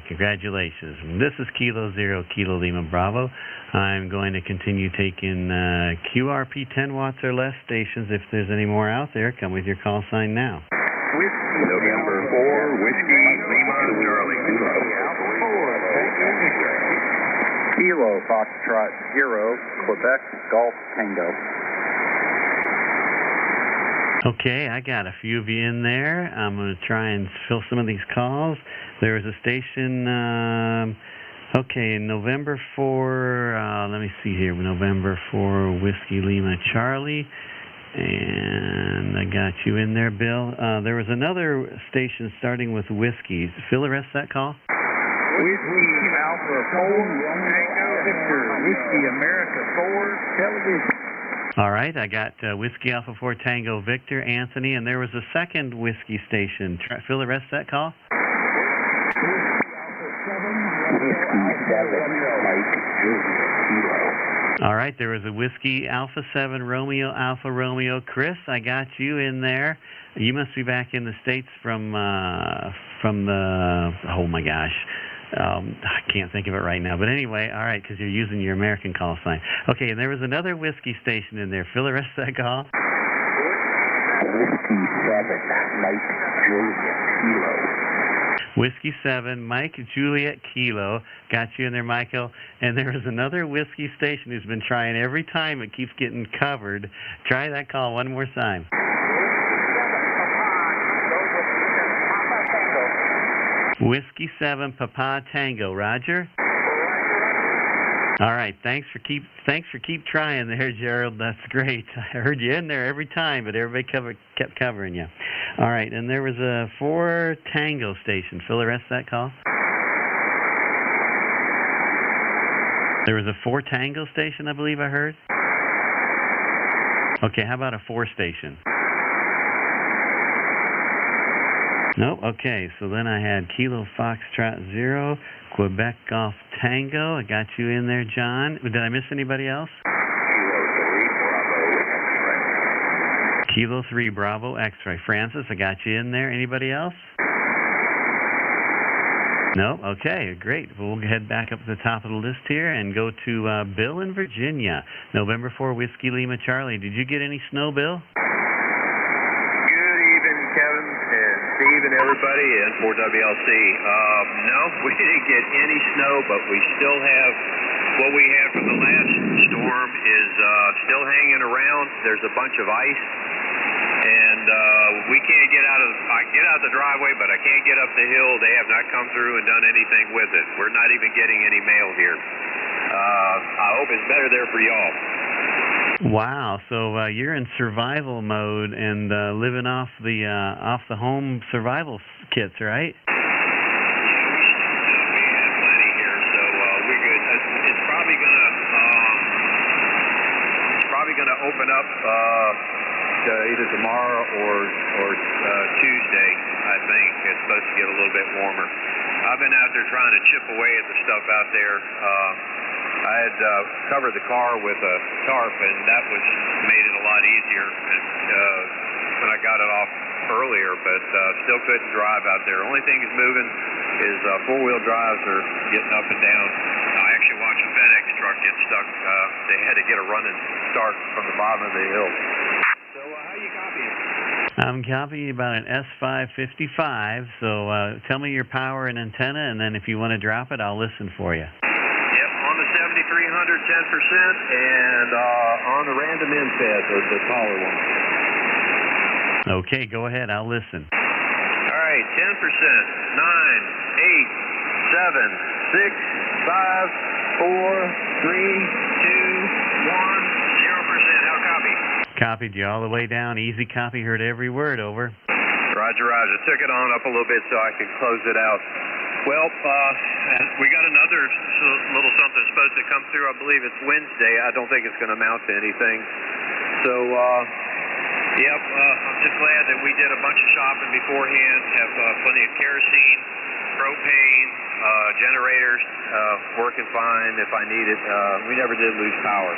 congratulations. This is Kilo 0 Kilo Lima Bravo. I'm going to continue taking QRP 10 watts or less stations. If there's any more out there, come with your call sign now. Whiskey November 4, Whiskey Lima Charlie. Kilo Foxtrot 0, Quebec Golf Tango. Okay, I got a few of you in there. I'm going to try and fill some of these calls. There was a station, okay, November 4, let me see here, November 4, Whiskey Lima Charlie. And I got you in there, Bill. There was another station starting with whiskey. Phil, arrest that call? Whiskey Alpha 4, Tango Victor, Whiskey America 4, television. All right, I got Whiskey Alpha 4 Tango Victor, Anthony, and there was a second whiskey station. Phil, arrest that call? All right, there was a Whiskey Alpha 7 Romeo Alpha Romeo. Chris, I got you in there. You must be back in the States from the, oh my gosh. I can't think of it right now. But anyway, all right, because you're using your American call sign. Okay, and there was another whiskey station in there. Phil, arrest that call. Whiskey 7, Mike Juliet Kilo. Whiskey 7, Mike Juliet Kilo. Got you in there, Michael. And there was another whiskey station who's been trying every time. It keeps getting covered. Try that call one more time. Whiskey 7, Papa Tango. Roger? All right. Thanks for keep trying there, Gerald. That's great. I heard you in there every time, but everybody kept covering you. All right. And there was a 4 Tango station. Phil, arrest that call. There was a 4 Tango station, I believe I heard. Okay. How about a 4 station? Nope. Okay, so then I had Kilo Foxtrot 0, Quebec Golf Tango. I got you in there, John. Did I miss anybody else? Kilo 3 Bravo X-Ray. Francis, I got you in there. Anybody else? No? Okay, great. We'll head back up to the top of the list here and go to Bill in Virginia. November 4 Whiskey Lima Charlie. Did you get any snow, Bill? Good evening, Kevin and Steve and everybody and 4WLC. No, we didn't get any snow, but we still have what we had from the last storm is still hanging around. There's a bunch of ice. And we can't get out of, I get out the driveway, but I can't get up the hill. They have not come through and done anything with it. We're not even getting any mail here. I hope it's better there for y'all. Wow, so you're in survival mode and living off the home survival kits, right? We have plenty here, so we're good. It's probably gonna open up either tomorrow or Tuesday, I think. It's supposed to get a little bit warmer. I've been out there trying to chip away at the stuff out there. I had covered the car with a tarp, and that made it a lot easier when I got it off earlier, but still couldn't drive out there. Only thing is moving is four-wheel drives are getting up and down. I actually watched a FedEx truck get stuck. They had to get a running start from the bottom of the hill. So how you copying? I'm copying about an S555, so tell me your power and antenna, and then if you want to drop it, I'll listen for you. Yep, on the 7300, 10%, and on the random inset, the taller one. Okay, go ahead, I'll listen. All right, 10%, 9, 8, 7, 6, 5, 4, 3, 2, 1, 0%. How copy? Copied you all the way down. Easy copy. Heard every word. Over. Roger, roger. Took it on up a little bit so I could close it out. Well, we got another little something supposed to come through. I believe it's Wednesday. I don't think it's going to amount to anything. So, yep, I'm just glad that we did a bunch of shopping beforehand. Have plenty of kerosene, propane, generators working fine if I need it. We never did lose power.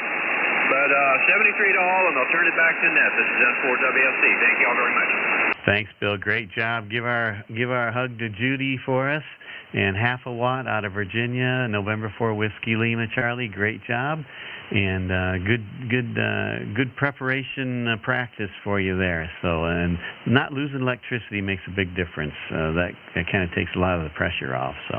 But 73 to all, and I'll turn it back to Net. This is N4WFC. Thank you all very much. Thanks, Bill. Great job. Give our hug to Judy for us. And half a watt out of Virginia, November 4 Whiskey Lima Charlie. Great job. And good preparation practice for you there. So, and not losing electricity makes a big difference. That kind of takes a lot of the pressure off. So,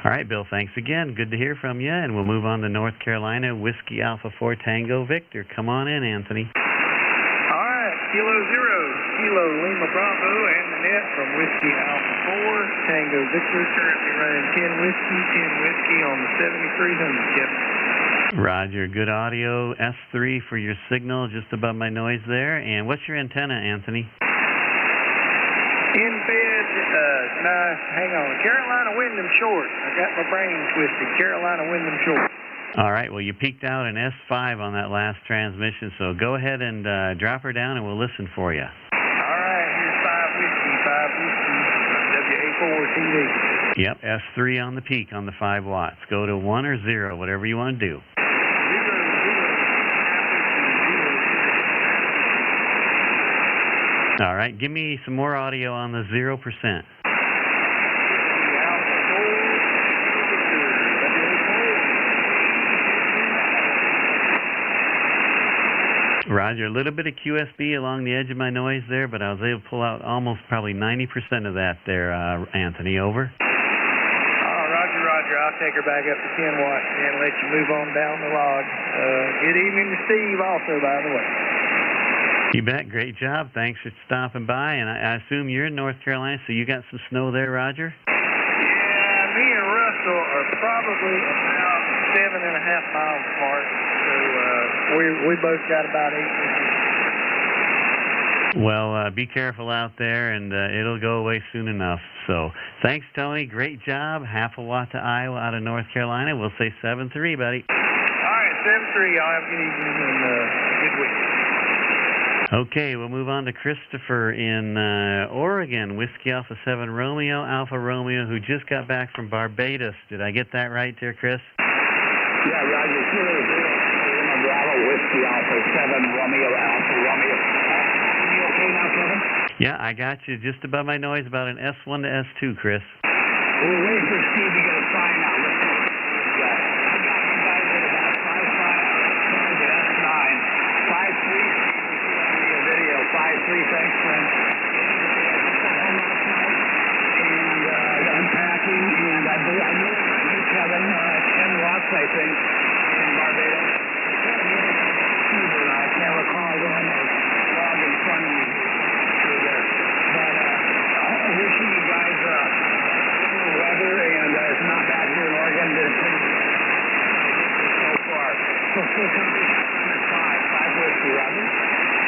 all right, Bill, thanks again. Good to hear from you. And we'll move on to North Carolina, Whiskey Alpha 4 Tango Victor. Come on in, Anthony. All right, Kilo 0, Kilo Lima Bravo, and the Net from Whiskey Alpha 4 Tango Victor. Currently running 10 whiskey on the 7300, Kevin. Roger, good audio. S3 for your signal, just above my noise there. And what's your antenna, Anthony? In bed, nice. Hang on. Carolina Wyndham Short. I got my brain twisted. Carolina Wyndham Short. All right, well, you peaked out an S5 on that last transmission, so go ahead and drop her down and we'll listen for you. All right, here's 5 whiskey, WA4 TV. Yep, S3 on the peak on the 5 watts. Go to 1 or 0, whatever you want to do. All right, give me some more audio on the 0%. Roger, a little bit of QSB along the edge of my noise there, but I was able to pull out almost probably 90% of that there, Anthony. Over. Roger. I'll take her back up to 10 watts and let you move on down the log. Good evening to Steve also, by the way. You bet. Great job. Thanks for stopping by. And I assume you're in North Carolina, so you got some snow there, Roger? Yeah, me and Russell are probably about 7.5 miles apart. So we both got about 8 inches. Well, be careful out there, and it'll go away soon enough. So thanks, Tony. Great job. Half a watt to Iowa out of North Carolina. We'll say 7-3, buddy. All right, 7-3. Y'all have a good evening and good week. Okay, we'll move on to Christopher in Oregon, Whiskey Alpha 7 Romeo, Alpha Romeo, who just got back from Barbados. Did I get that right there, Chris? Yeah, Roger. Kilo Bravo, Whiskey Alpha 7 Romeo, Alpha Romeo. You okay now, Kevin? Yeah, I got you just above my noise, about an S1 to S2, Chris. We're waiting for Steve to get a sign out. Listen, I got you guys at about 5.5 to S9. 5.3. Video 5.3, thanks, friend. Home last night and unpacking, and I knew Kevin, 10 watts, I think, in Barbados. I can't recall when I log in front of me through there. But wishing you guys good weather, and it's not bad here in Oregon. Been pretty so far. So still coming at 5 whiskey, Roger.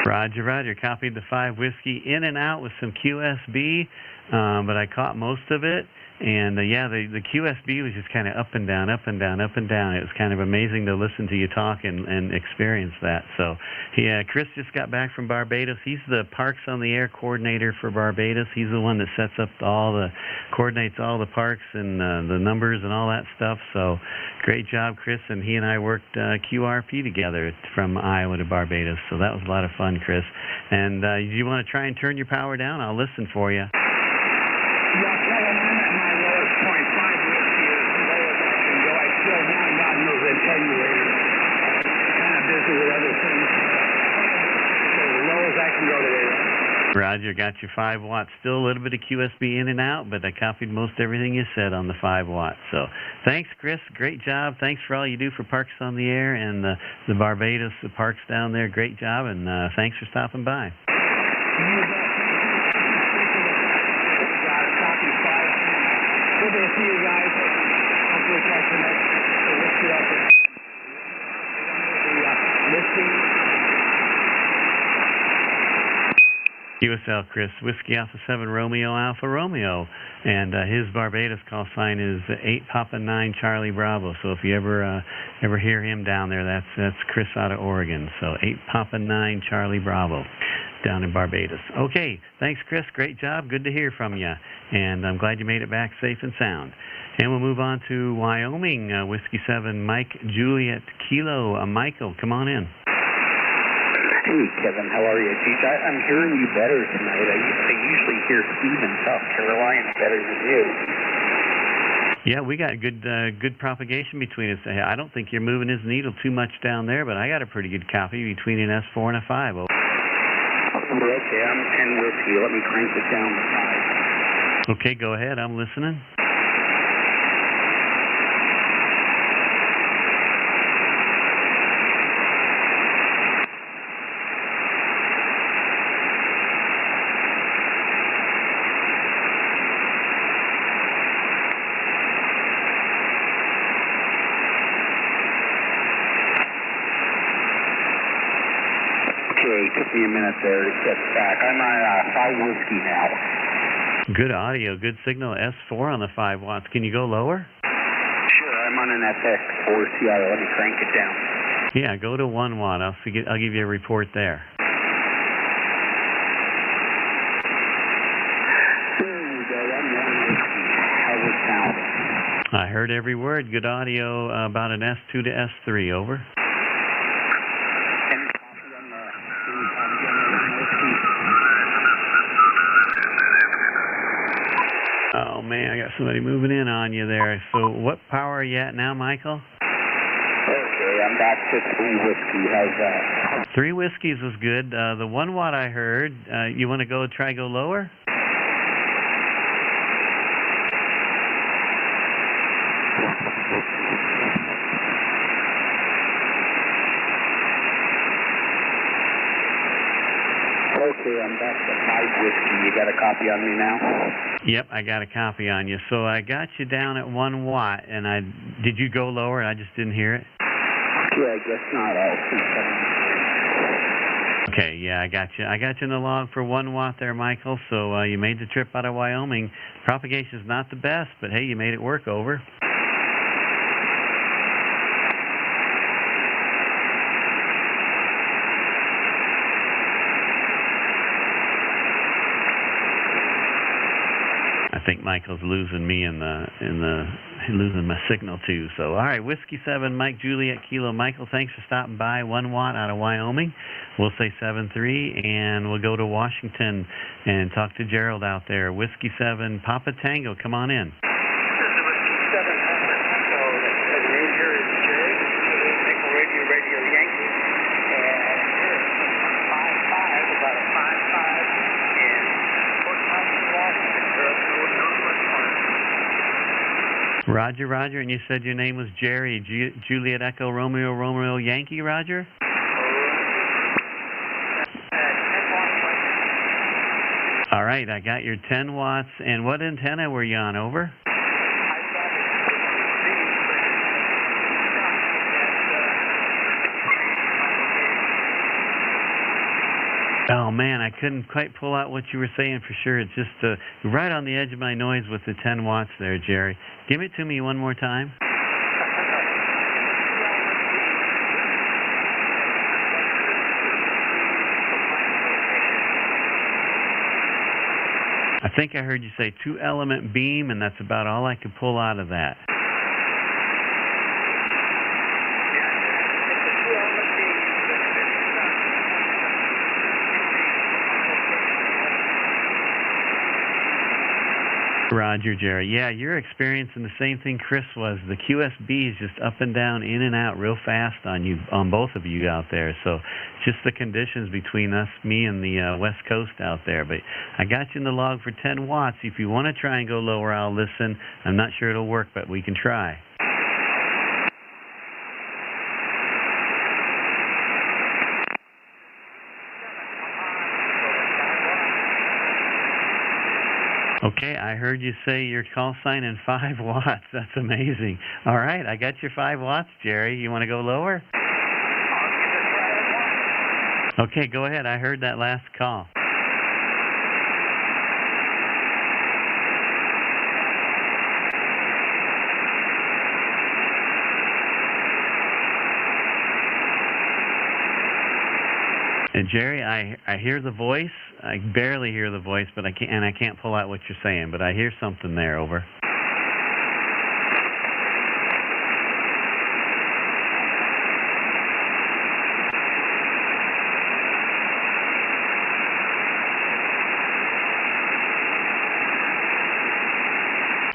Roger, Roger. Copied the 5 whiskey in and out with some QSB, but I caught most of it. And yeah, the QSB was just kind of up and down, up and down, up and down. It was kind of amazing to listen to you talk and experience that. So, yeah, Chris just got back from Barbados. He's the Parks on the Air coordinator for Barbados. He's the one that sets up coordinates all the parks and the numbers and all that stuff. So, great job, Chris. And he and I worked QRP together from Iowa to Barbados. So that was a lot of fun, Chris. And you want to try and turn your power down? I'll listen for you. Yeah, Kevin, I'm at my lowest point. 5 whiskey is the lowest I can go. I still now got those attenuators. Kind of busy with other things. So as low as I can go today. Roger, got your 5 watts. Still a little bit of QSB in and out, but I copied most everything you said on the 5 watts. So thanks, Chris. Great job. Thanks for all you do for Parks on the Air and the Barbados, the parks down there. Great job, and thanks for stopping by. Good to see you guys. Hopefully catch the next whiskey up. USL Chris, Whiskey Alpha 7 Romeo Alpha Romeo, and his Barbados call sign is 8 Papa 9 Charlie Bravo. So if you ever hear him down there, that's Chris out of Oregon. So 8 Papa 9 Charlie Bravo down in Barbados. Okay, thanks, Chris. Great job. Good to hear from you. And I'm glad you made it back safe and sound. And we'll move on to Wyoming, Whiskey 7, Mike Juliet Kilo. Michael, come on in. Hey, Kevin, how are you? Geez, I'm hearing you better tonight. I usually hear Steve in South Carolina better than you. Yeah, we got good propagation between us. I don't think you're moving his needle too much down there, but I got a pretty good copy between an S4 and a 5. Okay, I'm 10 whiskey. Let me crank it down to 5. Okay, go ahead. I'm listening. Took me a minute there to get back. I'm on 5 whiskey now. Good audio, good signal. S4 on the 5 watts. Can you go lower? Sure, I'm on an FX4 CI. Let me crank it down. Yeah, go to 1 watt. I'll give you a report there. There we go. I'm 1 whiskey. How's it sound? I heard every word. Good audio. About an S2 to S3. Over. Oh, man, I got somebody moving in on you there. So what power are you at now, Michael? Okay, I'm back to 3 whiskey. How's that? 3 whiskeys was good. The 1 watt I heard. You want to go lower? Okay, I'm back to 5 whiskey. You got a copy on me now? Yep, I got a copy on you. So I got you down at 1 watt, and did you go lower? I just didn't hear it. Yeah, I guess not. Okay, yeah, I got you. I got you in the log for 1 watt there, Michael. So you made the trip out of Wyoming. Propagation's not the best, but hey, you made it work. Over. think Michael's losing me losing my signal too. So, all right, Whiskey 7, Mike Juliet Kilo. Michael, thanks for stopping by. 1 watt out of Wyoming. We'll say 7-3, and we'll go to Washington and talk to Gerald out there. Whiskey 7, Papa Tango, come on in. Roger, Roger, and you said your name was Jerry. Juliet Echo Romeo Romeo Yankee, Roger? All right, I got your 10 watts. And what antenna were you on, over? Oh, man, I couldn't quite pull out what you were saying for sure. It's just right on the edge of my noise with the 10 watts there, Jerry. Give it to me one more time. I think I heard you say 2-element beam, and that's about all I could pull out of that. Roger, Jerry. Yeah, you're experiencing the same thing Chris was. The QSB is just up and down, in and out real fast on both of you out there. So just the conditions between me and the West Coast out there. But I got you in the log for 10 watts. If you want to try and go lower, I'll listen. I'm not sure it'll work, but we can try. Okay, I heard you say your call sign in 5 watts. That's amazing. All right, I got your 5 watts, Jerry. You want to go lower? Okay, go ahead. I heard that last call. And Jerry, I hear the voice. I barely hear the voice, but I can't pull out what you're saying. But I hear something there. Over.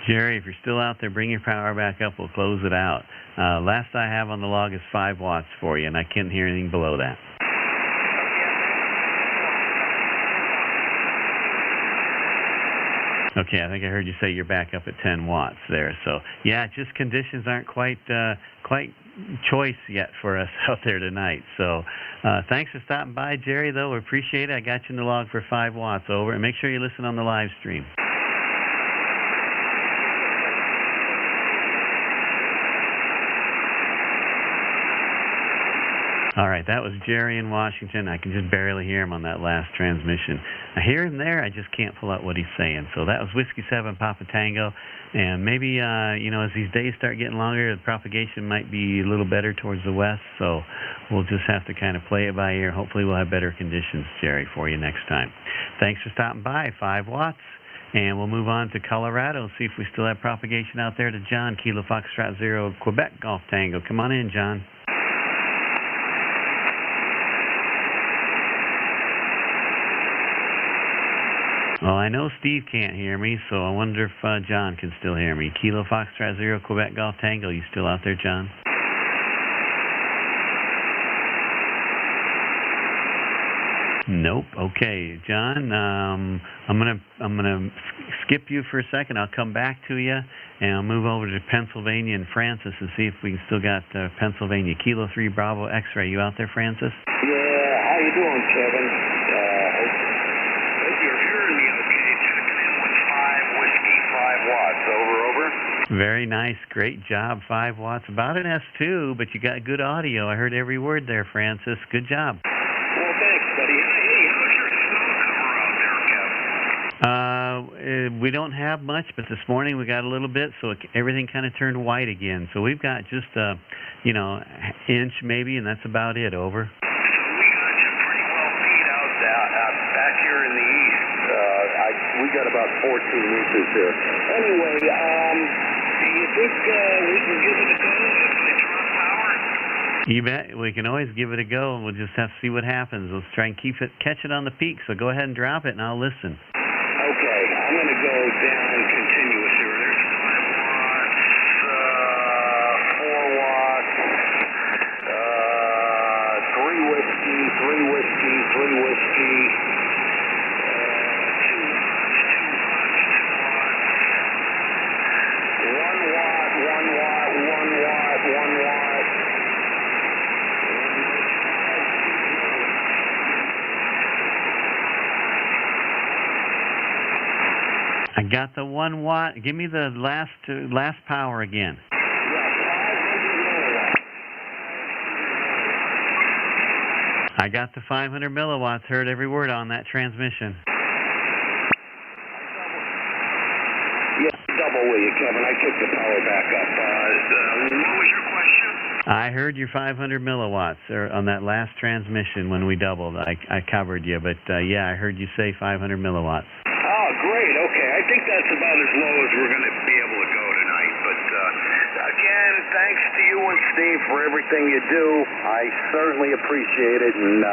Jerry, if you're still out there, bring your power back up. We'll close it out. Last I have on the log is 5 watts for you, and I can't hear anything below that. Okay, I think I heard you say you're back up at 10 watts there. So, yeah, just conditions aren't quite choice yet for us out there tonight. So, thanks for stopping by, Jerry, though. We appreciate it. I got you in the log for 5 watts. Over. And make sure you listen on the live stream. All right, that was Jerry in Washington. I can just barely hear him on that last transmission. I hear him there, I just can't pull out what he's saying. So that was Whiskey 7, Papa Tango. And maybe, as these days start getting longer, the propagation might be a little better towards the west. So we'll just have to kind of play it by ear. Hopefully we'll have better conditions, Jerry, for you next time. Thanks for stopping by, 5 watts. And we'll move on to Colorado, see if we still have propagation out there to John, Kilo Foxtrot 0, Quebec Golf Tango. Come on in, John. Well, I know Steve can't hear me, so I wonder if John can still hear me. Kilo Foxtrot 0, Quebec Golf Tango. You still out there, John? Nope. Okay, John. I'm gonna skip you for a second. I'll come back to you, and I'll move over to Pennsylvania and Francis and see if we can still got Pennsylvania. Kilo 3 Bravo X-ray. You out there, Francis? Yeah. How you doing, Kevin? Hope you're hearing me okay. Checking in with 5 whiskey, 5 watts. Over. Very nice. Great job. 5 watts. About an S2, but you got good audio. I heard every word there, Francis. Good job. Well, thanks, buddy. Hey, how's your snow cover out there, Kevin? We don't have much, but this morning we got a little bit, so everything kind of turned white again. So we've got just a, inch maybe, and that's about it. Over. We got you pretty well beat out back here in the east. We got about 14 inches here. Anyway, do you think we can give it a go if they drop power? You bet. We can always give it a go, and we'll just have to see what happens. Let's try and catch it on the peak. So go ahead and drop it, and I'll listen. Okay, I'm going to go down continuous here. There's 5 watts, 4 watts, 3 whiskey, 3 whiskey, 3 whiskey, 2 watts, 2 watts, 1 watt, 1 watt, 1 watt, 1 watt. I got the 1 watt. Give me the last power again. I got the 500 milliwatts. Heard every word on that transmission. Yes, double with you, Kevin. I took the power back up. What was your question? I heard your 500 milliwatts on that last transmission when we doubled. I covered you, but yeah, I heard you say 500 milliwatts. Oh, great. Okay. I think that's about as low as we're going to be able to go tonight. But again, thanks to you and Steve for everything you do. I certainly appreciate it. And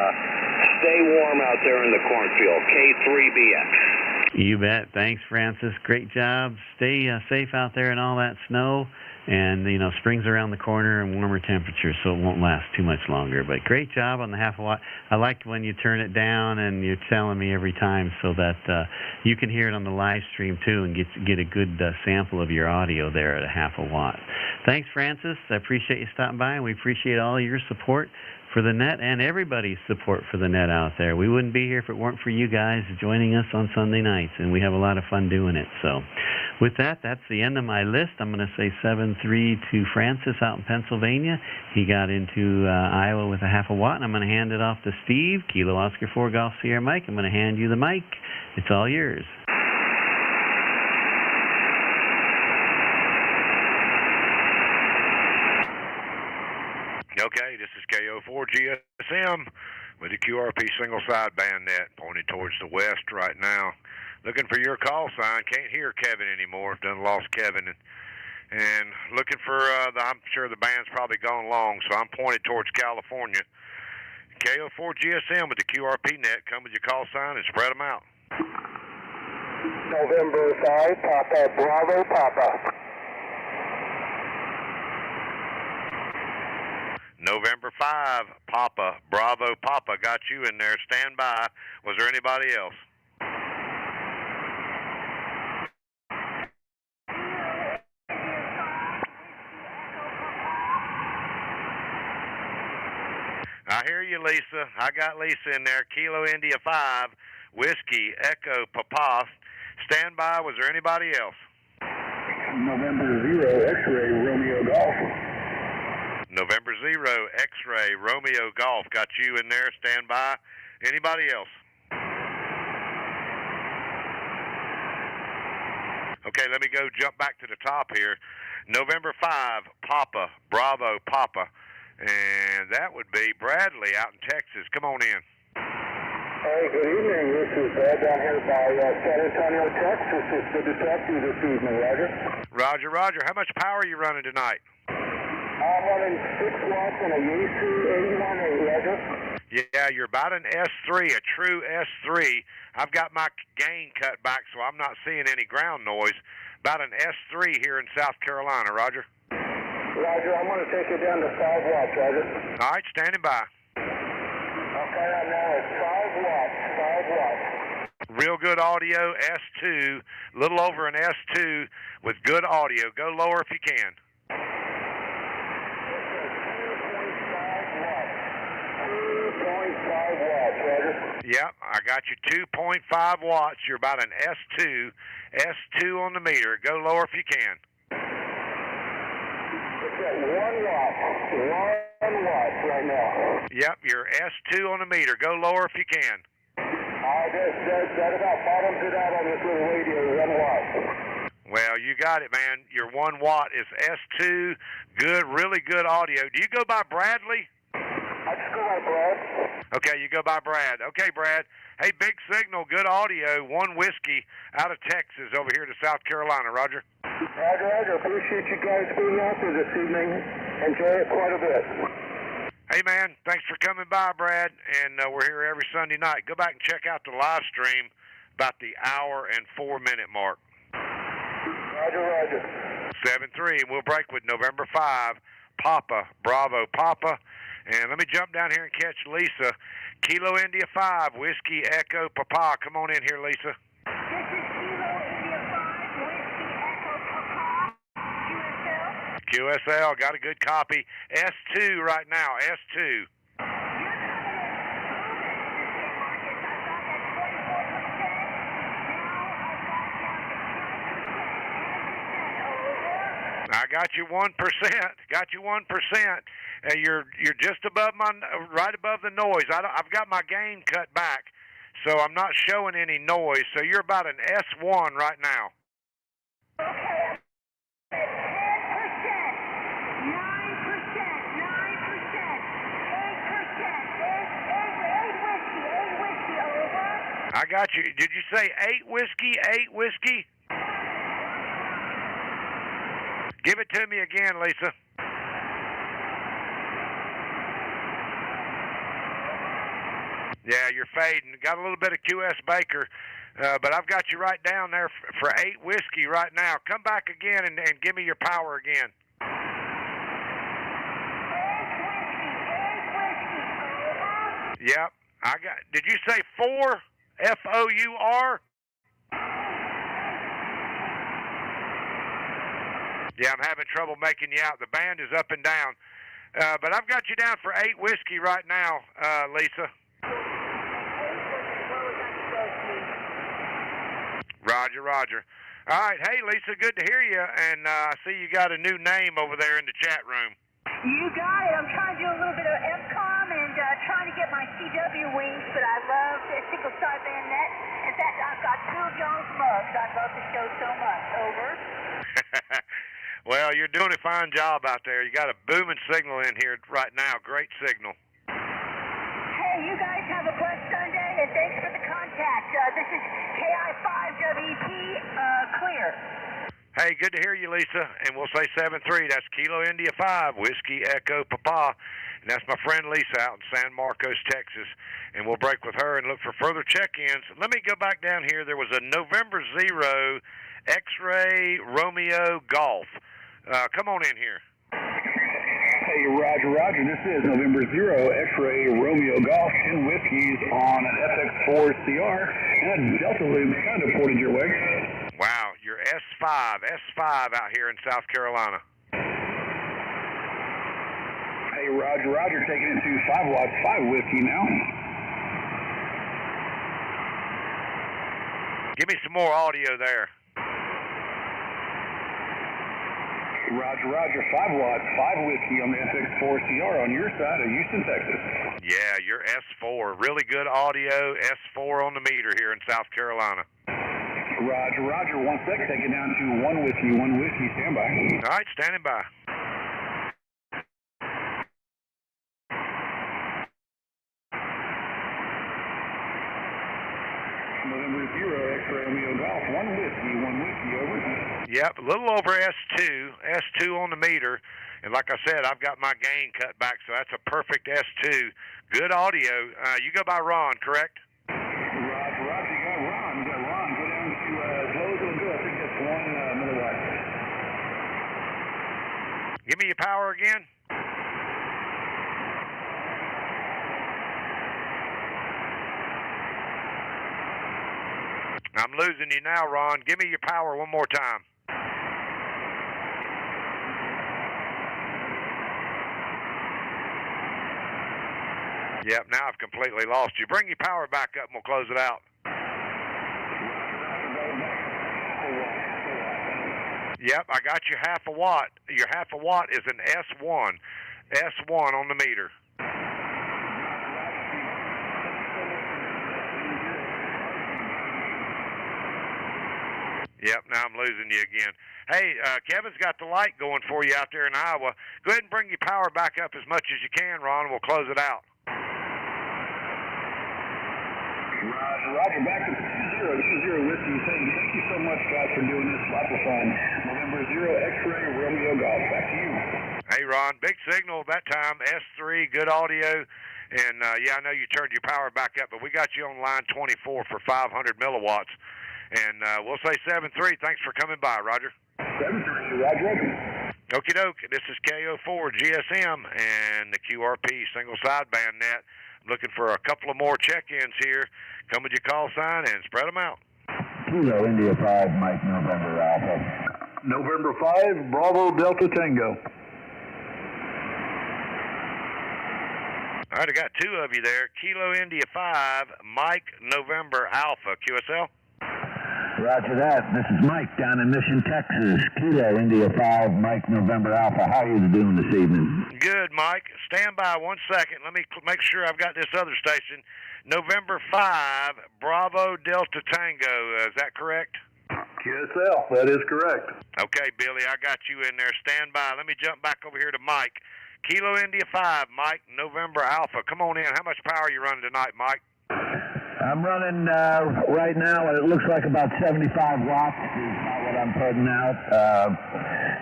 stay warm out there in the cornfield. K3BX. You bet. Thanks, Francis. Great job. Stay safe out there in all that snow. And, you know, spring's around the corner and warmer temperatures, so it won't last too much longer. But great job on the half a watt. I like when you turn it down and you're telling me every time so that you can hear it on the live stream, too, and get a good sample of your audio there at a half a watt. Thanks, Francis. I appreciate you stopping by, and we appreciate all your support for the net and everybody's support for the net out there. We wouldn't be here if it weren't for you guys joining us on Sunday nights, and we have a lot of fun doing it. So with that, that's the end of my list. I'm going to say 7-3 to Francis out in Pennsylvania. He got into Iowa with a half a watt, and I'm going to hand it off to Steve, Kilo Oscar 4 Golf Sierra Mike. I'm going to hand you the mic. It's all yours. Okay, this is KO4GSM with the QRP single sideband net pointed towards the west right now. Looking for your call sign. Can't hear Kevin anymore. Done lost Kevin. And looking for, I'm sure the band's probably gone long, so I'm pointed towards California. KO4GSM with the QRP net. Come with your call sign and spread them out. November 5, Papa, Bravo, Papa. November 5, Papa, Bravo, Papa. Got you in there. Stand by. Was there anybody else? I hear you, Lisa. I got Lisa in there. Kilo India 5, Whiskey, Echo, Papa. Stand by. Was there anybody else? November 0, X-Ray, Romeo Golf. November 0, X-Ray, Romeo Golf. Got you in there. Stand by. Anybody else? Okay, let me go jump back to the top here. November 5, Papa, Bravo, Papa. And that would be Bradley out in Texas. Come on in. Hey, good evening. This is down here by San Antonio, Texas. It's good to talk to you this evening, Roger. Roger, Roger. How much power are you running tonight? I'm running 6 watts on a Yaesu 81A, Roger. Yeah, you're about an S3, a true S3. I've got my gain cut back, so I'm not seeing any ground noise. About an S3 here in South Carolina, Roger. Roger, I'm going to take it down to 5 watts, Roger. All right, standing by. Okay, I'm now at 5 watts, 5 watts. Real good audio, S2, a little over an S2 with good audio. Go lower if you can. 2.5 watts, Roger. Yep, I got you 2.5 watts. You're about an S2 on the meter. Go lower if you can. It's at 1 watt. 1 watt right now. Yep, you're S2 on the meter. Go lower if you can. That about bottoms it out on this little radio, 1 watt. Well, you got it, man. Your 1 watt is S2. Good, really good audio. Do you go by Bradley? I just go by Brad. Okay, you go by Brad. Okay, Brad. Hey, big signal, good audio, 1 whiskey out of Texas over here to South Carolina. Roger. Roger. Appreciate you guys being out there this evening. Enjoy it quite a bit. Hey, man, thanks for coming by, Brad, and we're here every Sunday night. Go back and check out the live stream about the hour and 4-minute mark. Roger. 7-3, and we'll break with November 5, Papa, Bravo, Papa. And let me jump down here and catch Lisa. Kilo India 5, Whiskey Echo Papa. Come on in here, Lisa. This is Kilo India 5, Whiskey Echo Papa, QSL. QSL, got a good copy. S2 right now, S2. I got you 1%. Got you 1%. You're just above right above the noise. I've got my gain cut back, so I'm not showing any noise. So you're about an S1 right now. Okay. 10%, 9%, 8 whiskey, over. I got you. Did you say 8 whiskey? 8 whiskey? Give it to me again, Lisa. Yeah, you're fading. Got a little bit of QS Baker, but I've got you right down there for 8 whiskey right now. Come back again and give me your power again. 8 whiskey, over. Yep, I got. Did you say 4? F-O-U-R? Yeah, I'm having trouble making you out. The band is up and down. But I've got you down for 8 whiskey right now, Lisa. Roger. All right, hey, Lisa, good to hear you. And I see you got a new name over there in the chat room. You got it. I'm trying to do a little bit of MCOM and trying to get my CW wings, but I love the Single Sideband Net. In fact, I've got 2 of y'all's mugs. I love the show so much. Over. Well, you're doing a fine job out there. You got a booming signal in here right now. Great signal. Hey, you guys have a blessed Sunday, and thanks for the contact. This is KI5WT, clear. Hey, good to hear you, Lisa. And we'll say 7-3. That's Kilo India 5, Whiskey Echo Papa. And that's my friend Lisa out in San Marcos, Texas. And we'll break with her and look for further check-ins. Let me go back down here. There was a November 0 X-Ray Romeo Golf. Come on in here. Hey, Roger. This is November 0 X-Ray Romeo Golf, 10 whiskeys on an FX4CR, and Delta Loop kind of ported your way. Wow, you're S5 out here in South Carolina. Hey, Roger, taking it to 5 watts, 5 whiskey now. Give me some more audio there. Roger, 5 watts, 5 whiskey on the FX4CR on your side of Houston, Texas. Yeah, you're S4. Really good audio, S4 on the meter here in South Carolina. Roger, 1 sec, take it down to 1 whiskey, stand by. All right, standing by. November 0 X-Ray Romeo Golf, 1 whiskey, over. Yep, a little over S2 on the meter. And like I said, I've got my gain cut back, so that's a perfect S2. Good audio. You go by Ron, correct? Roger, you got Ron. Go down to as low as it'll go. I think that's 1 milliwatt. Give me your power again. I'm losing you now, Ron. Give me your power one more time. Yep, now I've completely lost you. Bring your power back up and we'll close it out. Yep, I got you half a watt. Your half a watt is an S1. S1 on the meter. Yep, now I'm losing you again. Hey, Kevin's got the light going for you out there in Iowa. Go ahead and bring your power back up as much as you can, Ron, and we'll close it out. Roger, back to 20 Whiskey. Saying thank you so much, guys, for doing this. Lots of fun. November 0 X-Ray Romeo Golf. Back to you. Hey, Ron, big signal that time, S3, good audio. And, yeah, I know you turned your power back up, but we got you on line 24 for 500 milliwatts. And we'll say 7-3. Thanks for coming by, Roger. 7-3, Roger. Okie doke, this is KO4 GSM and the QRP single sideband net. Looking for a couple of more check-ins here. Come with your call sign and spread them out. Kilo India 5, Mike November Alpha. November 5, Bravo Delta Tango. All right, I got two of you there. Kilo India 5, Mike November Alpha, QSL. Roger that. This is Mike down in Mission, Texas. Kilo India 5, Mike November Alpha. How are you doing this evening? Good, Mike. Stand by 1 second. Let me make sure I've got this other station. November 5, Bravo Delta Tango. Is that correct? QSL, that is correct. Okay, Billy, I got you in there. Stand by. Let me jump back over here to Mike. Kilo India 5, Mike November Alpha. Come on in. How much power are you running tonight, Mike? I'm running right now, it looks like about 75 watts is about what I'm putting out.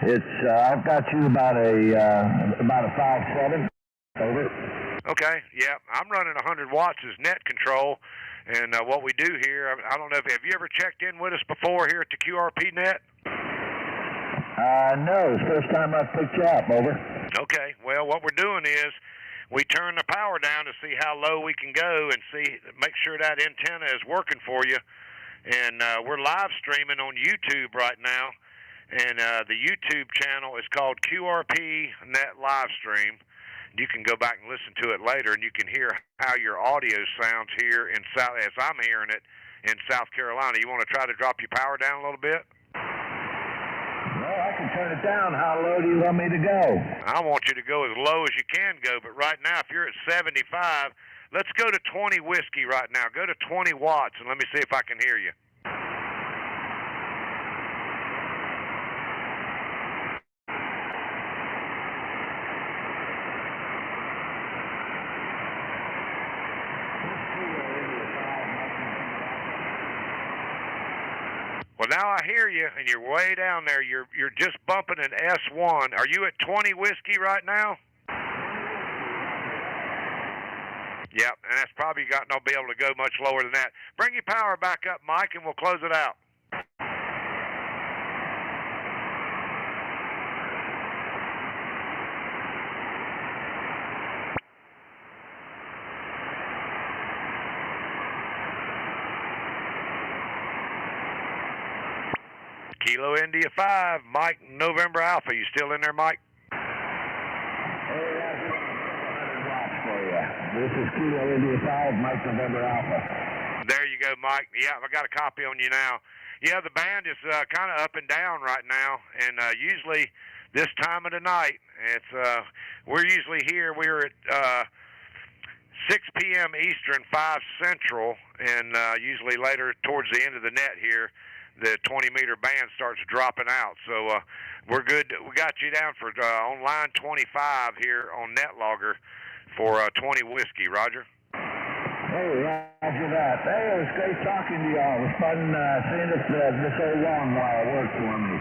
I've got you about a 5.7. Over. Okay, yeah, I'm running 100 watts as net control. And what we do here, I don't know, have you ever checked in with us before here at the QRP net? No, it's the first time I've picked you up. Over. Okay, well, what we're doing is we turn the power down to see how low we can go and make sure that antenna is working for you. And we're live streaming on YouTube right now. And the YouTube channel is called QRP Net Livestream. You can go back and listen to it later, and you can hear how your audio sounds here in as I'm hearing it in South Carolina. You want to try to drop your power down a little bit? Well, I can turn it down. How low do you want me to go? I want you to go as low as you can go, but right now, if you're at 75, let's go to 20 whiskey right now. Go to 20 watts, and let me see if I can hear you. Well, now I hear you, and you're way down there. You're just bumping an S1. Are you at 20 whiskey right now? Yep, and that's probably not be able to go much lower than that. Bring your power back up, Mike, and we'll close it out. Kilo India 5, Mike November Alpha. You still in there, Mike? This is Kilo India 5, Mike November Alpha. There you go, Mike. Yeah, I got a copy on you now. Yeah, the band is kind of up and down right now, and usually this time of the night, we're usually here. We're at 6 p.m. Eastern, 5 Central, and usually later towards the end of the net here, the 20-meter band starts dropping out. So we're good. We got you down for on line 25 here on NetLogger for 20 whiskey. Roger. Hey, roger that. Hey, it was great talking to y'all. It was fun seeing this old long while work for me.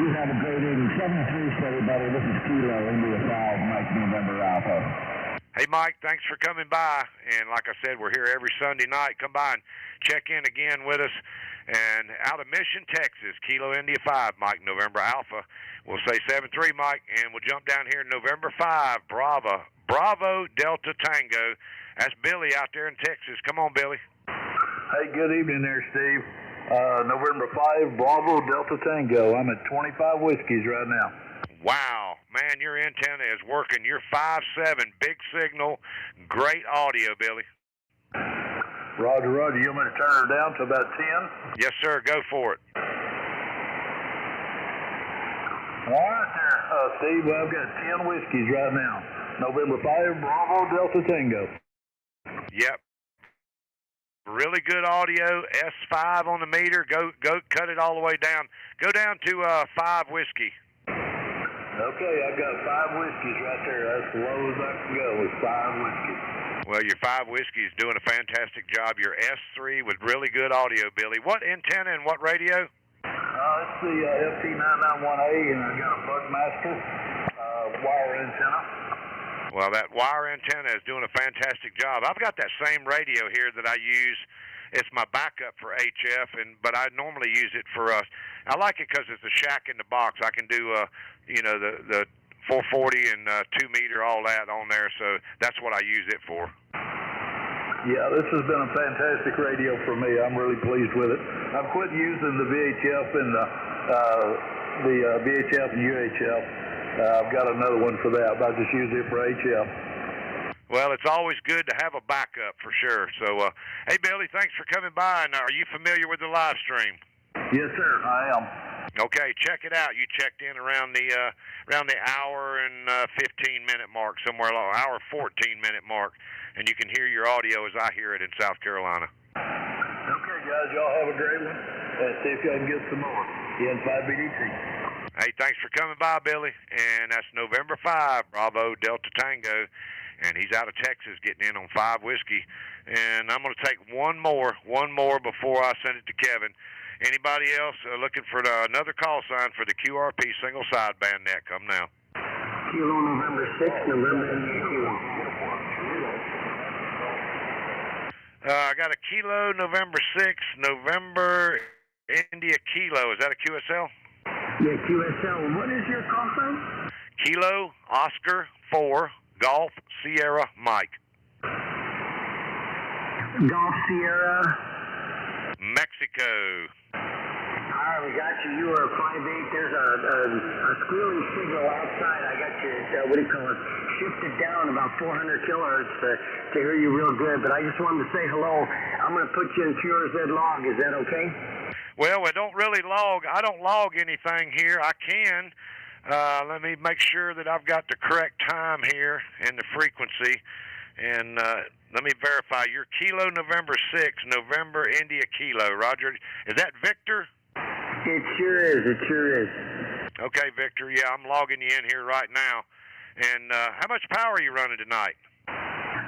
You have a great evening. 7-3, everybody. This is Kilo India 5, Mike November Alpha. Hey, Mike, thanks for coming by. And like I said, we're here every Sunday night. Come by and check in again with us. And out of Mission, Texas, Kilo India 5, Mike November Alpha. We'll say 7-3, Mike, and we'll jump down here November 5, Bravo Delta Tango. That's Billy out there in Texas. Come on, Billy. Hey, good evening there, Steve. November 5, Bravo Delta Tango. I'm at 25 whiskeys right now. Wow, man, your antenna is working. You're 5.7, big signal, great audio, Billy. Roger, roger. You want me to turn her down to about 10? Yes, sir. Go for it. All right there, Steve. I've got 10 whiskeys right now. November 5, Bravo Delta Tango. Yep. Really good audio. S5 on the meter. Go. Cut it all the way down. Go down to 5 whiskey. Okay, I've got 5 whiskeys right there. That's as low as I can go with 5 whiskeys. Well, your 5 Whiskey is doing a fantastic job. Your S3 with really good audio, Billy. What antenna and what radio? It's the FT991A, and I got a Bugmaster wire antenna. Well, that wire antenna is doing a fantastic job. I've got that same radio here that I use. It's my backup for HF, but I normally use it for I like it because it's a shack in the box. I can do the 440 and 2 meter, all that on there. So that's what I use it for. Yeah, this has been a fantastic radio for me. I'm really pleased with it. I've quit using the VHF and the VHF and UHF. I've got another one for that, but I just use it for HF. Well, it's always good to have a backup for sure. So, hey, Billy, thanks for coming by. And are you familiar with the live stream? Yes, sir, I am. Okay, check it out. You checked in around the hour and 15-minute mark, somewhere along hour 14-minute mark, and you can hear your audio as I hear it in South Carolina. Okay, guys, y'all have a great one. See if y'all can get some more. N5BDT. Hey, thanks for coming by, Billy. And that's November 5, Bravo Delta Tango, and he's out of Texas getting in on 5 Whiskey. And I'm going to take one more before I send it to Kevin. Anybody else looking for another call sign for the QRP single sideband net? Come now. Kilo November 6, November Kilo. I got a Kilo November 6, November India Kilo. Is that a QSL? Yeah, QSL. What is your call sign? Kilo Oscar 4 Golf Sierra Mike. Golf Sierra. Mexico. All right, we got you. You are 5'8". There's a squealing signal outside. I got you, what do you call it, shifted down about 400 kilohertz to hear you real good. But I just wanted to say hello. I'm going to put you in QRZ log. Is that okay? Well, I don't really log. I don't log anything here. I can. Let me make sure that I've got the correct time here and the frequency. And let me verify. Your Kilo November 6, November India Kilo. Roger. Is that Victor? It sure is. It sure is. Okay, Victor. Yeah, I'm logging you in here right now. And how much power are you running tonight?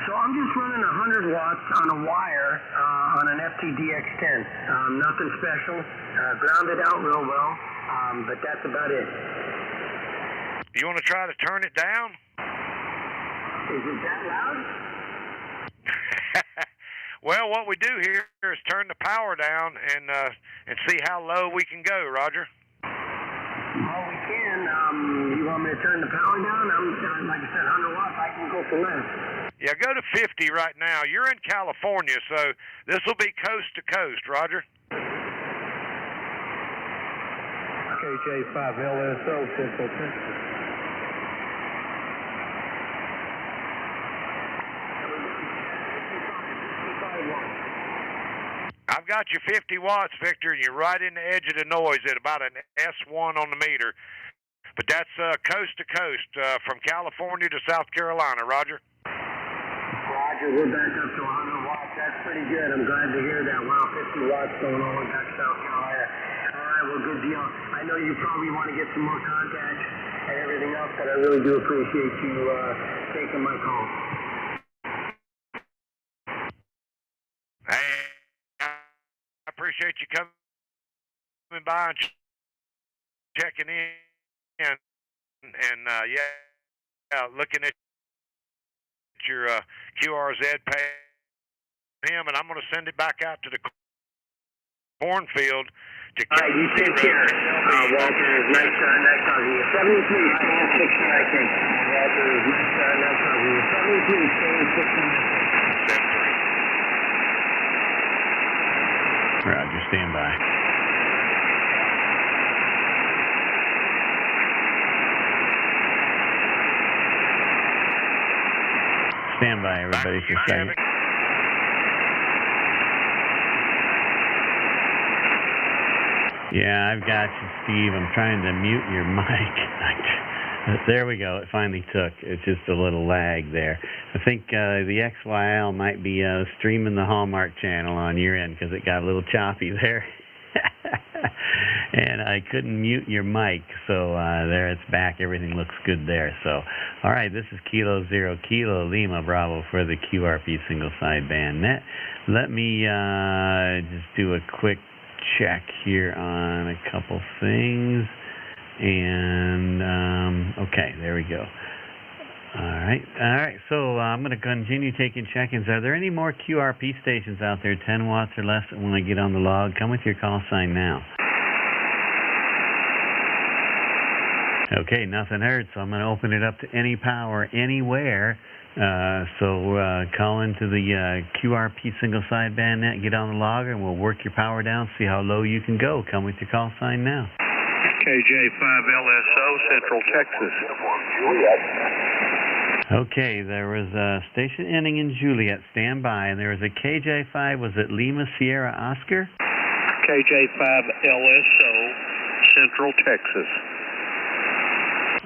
So I'm just running 100 watts on a wire on an FTDX10. Nothing special. Grounded out real well, but that's about it. You want to try to turn it down? Is it that loud? Well, what we do here is turn the power down and see how low we can go, Roger. Well, we can. You want me to turn the power down? I'm like I said, 100 watts. I can go from there. Yeah, go to 50 right now. You're in California, so this will be coast to coast, Roger. KJ5LSO, Central Texas. I've got you 50 watts, Victor, and you're right in the edge of the noise at about an S1 on the meter. But that's coast to coast from California to South Carolina, Roger. Roger, we're back up to 100 watts. That's pretty good. I'm glad to hear that. Wow, 50 watts going all the way back to South Carolina. All right, well, good deal. I know you probably want to get some more contact and everything else, but I really do appreciate you taking my call. Hey, I appreciate you coming by and checking in. And yeah, looking at your QRZ pay him, and I'm going to send it back out to the cornfield to you take care, Walter. Nice talking to you. 73, stand 69, I think. Walter, nice talking to you. 73, stand 69. Roger, stand by. Stand by, everybody, for a second. Yeah, I've got you, Steve. I'm trying to mute your mic. There we go. It finally took. It's just a little lag there. I think the XYL might be streaming the Hallmark channel on your end because it got a little choppy there. And I couldn't mute your mic, so there it's back. Everything looks good there. So, all right, this is Kilo 0 Kilo Lima Bravo for the QRP single sideband net. Let me just do a quick check here on a couple things. And, okay, there we go. All right, so I'm going to continue taking check-ins. Are there any more QRP stations out there, 10 watts or less, that want to get on the log? Come with your call sign now. Okay, nothing heard, so I'm going to open it up to any power, anywhere. So call into the QRP single sideband net, get on the log, and we'll work your power down, see how low you can go. Come with your call sign now. KJ5LSO, Central Texas. Okay, there was a station ending in Juliet, stand by, and there was a KJ5, was it Lima Sierra Oscar? KJ5LSO, Central Texas.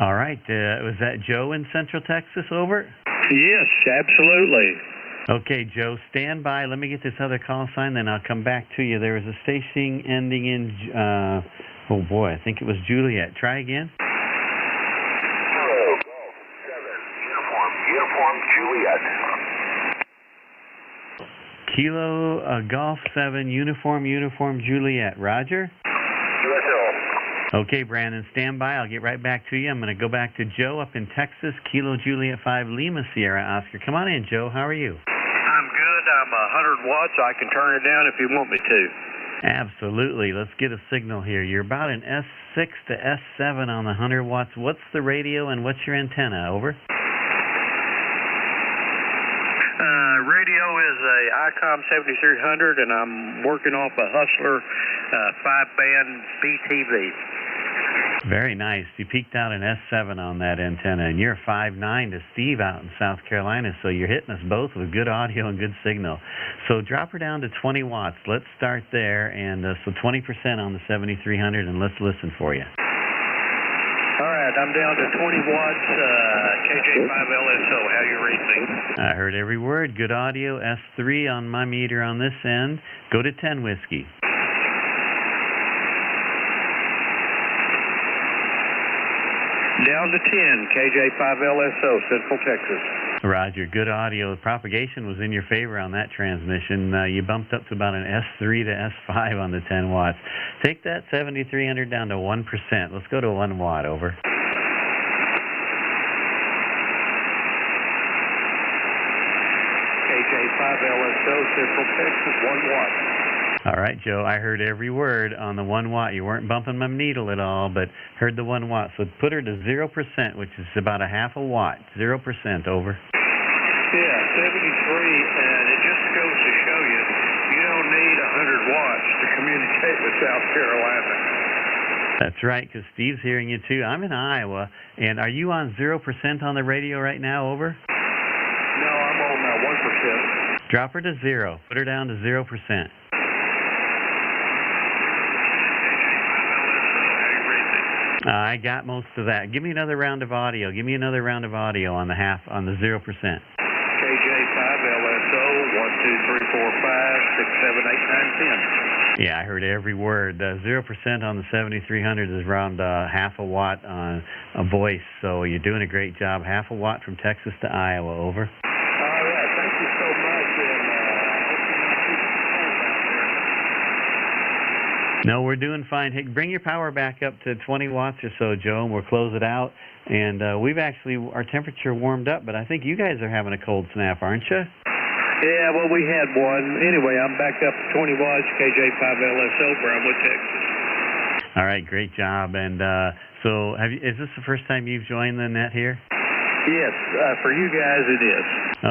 All right, was that Joe in Central Texas, over? Yes, absolutely. Okay, Joe, stand by. Let me get this other call sign, then I'll come back to you. There was a station ending in, oh boy, I think it was Juliet. Try again. Uniform Juliet. Kilo Golf 7 Uniform Juliet. Roger? Okay, Brandon, stand by. I'll get right back to you. I'm going to go back to Joe up in Texas, Kilo Juliet 5 Lima Sierra Oscar. Come on in, Joe. How are you? I'm good. I'm 100 watts. I can turn it down if you want me to. Absolutely. Let's get a signal here. You're about an S6 to S7 on the 100 watts. What's the radio and what's your antenna? Over. Radio is a ICOM 7300, and I'm working off a Hustler 5-band BTV. Very nice. You peaked out an S7 on that antenna, and you're 5'9" to Steve out in South Carolina, so you're hitting us both with good audio and good signal. So drop her down to 20 watts. Let's start there, and so 20% on the 7300, and let's listen for you. All right, I'm down to 20 watts, KJ5LSO. How you racing? I heard every word. Good audio. S3 on my meter on this end. Go to 10 whiskey. Down to 10, KJ5LSO, Central Texas. Roger, good audio. Propagation was in your favor on that transmission. You bumped up to about an S3 to S5 on the 10 watts. Take that 7300 down to 1%. Let's go to 1 watt, over. KJ5LSO, Central Texas, 1 watt. All right, Joe, I heard every word on the 1 watt. You weren't bumping my needle at all, but heard the 1 watt. So put her to 0%, which is about a half a watt. 0%, over. Yeah, 73, and it just goes to show you, you don't need 100 watts to communicate with South Carolina. That's right, because Steve's hearing you too. I'm in Iowa, and are you on 0% on the radio right now, over? No, I'm on 1%. Drop her to 0. Put her down to 0%. I got most of that. Give me another round of audio. Give me another round of audio on the 0%. KJ5LSO, 1, 2, 3, 4, 5, 6, 7, 8, 9, 10. Yeah, I heard every word. 0% on the 7300 is around half a watt on a voice, so you're doing a great job. Half a watt from Texas to Iowa, over. All right, thank you so much, and I hope you're not too cold out there. No, we're doing fine. Hey, bring your power back up to 20 watts or so, Joe, and we'll close it out. And we've actually, our temperature warmed up, but I think you guys are having a cold snap, aren't you? Yeah, well, we had one. Anyway, I'm back up to 20 watts, KJ5LSO, Brownwood, Texas. All right, great job. And so is this the first time you've joined the net here? Yes, for you guys it is.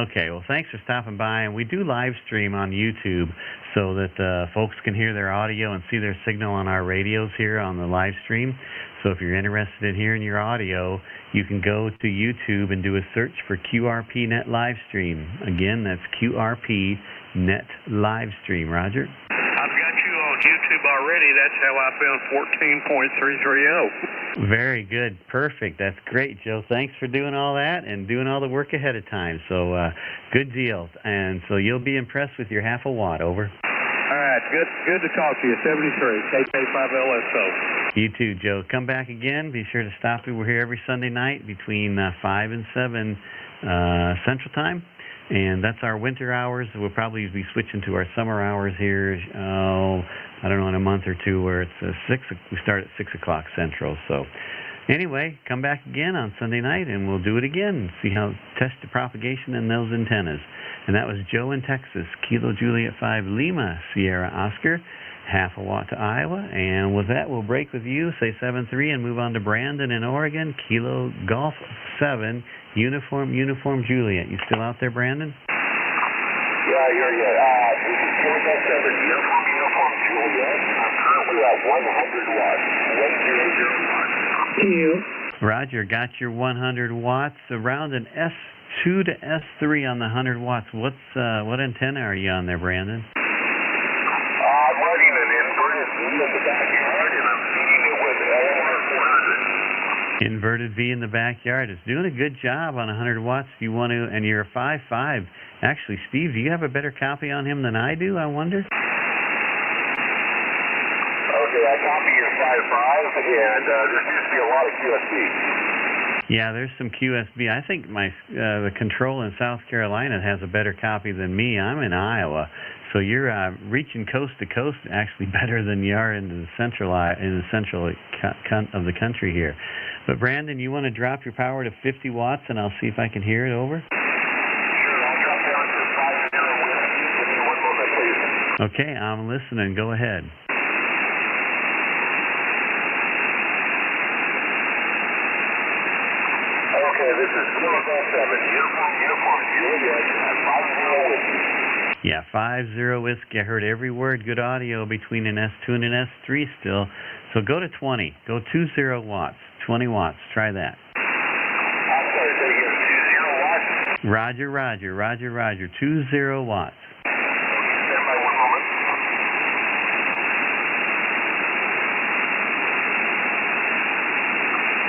Okay, well, thanks for stopping by. And we do live stream on YouTube so that folks can hear their audio and see their signal on our radios here on the live stream. So if you're interested in hearing your audio, you can go to YouTube and do a search for QRP Net Livestream. Again, that's QRP Net Livestream. Roger? I've got you on YouTube already. That's how I found 14.330. Very good. Perfect. That's great, Joe. Thanks for doing all that and doing all the work ahead of time. So good deal. And so you'll be impressed with your half a watt, over. All right. Good to talk to you. 73, KK5LSO. You too, Joe. Come back again. Be sure to stop. We're here every Sunday night between 5 and 7 Central Time. And that's our winter hours. We'll probably be switching to our summer hours here, I don't know, in a month or two, where it's 6. We start at 6 o'clock Central. So anyway, come back again on Sunday night, and we'll do it again. See how test the propagation in those antennas. And that was Joe in Texas, Kilo Juliet 5 Lima Sierra Oscar, half a watt to Iowa. And with that, we'll break with you, say 7-3, and move on to Brandon in Oregon, Kilo Golf 7 Uniform Juliet. You still out there, Brandon? Yeah, you're good. This is Kilo Golf 7 Uniform Juliet. I'm currently at 100 watts, 100 watts. Roger, got your 100 watts around an S2 to S3 on the 100 watts. What antenna are you on there, Brandon? I'm running an inverted V in the backyard, and I'm feeding it with LR400. Inverted V in the backyard. It's doing a good job on 100 watts. You want to, and you're a 5.5. Actually, Steve, do you have a better copy on him than I do, I wonder? Okay, I copy your 5.5, and there seems to be a lot of QSB. Yeah, there's some QSB. I think the control in South Carolina has a better copy than me. I'm in Iowa, so you're reaching coast to coast actually better than you are in the central of the country here. But Brandon, you want to drop your power to 50 watts, and I'll see if I can hear it over? Sure, I'll drop down to 50 with you. Give me 1 moment, please. Okay, I'm listening. Go ahead. Okay, this is Kilo Golf 7 Uniform Juliet at 50 whiskey. Yeah, 50 whiskey. I heard every word. Good audio between an S2 and an S3 still. So go to 20. Go 20 watts. 20 watts. Try that. I'm sorry, say again. 20 watts? Roger. 20 watts. Stand by 1 moment.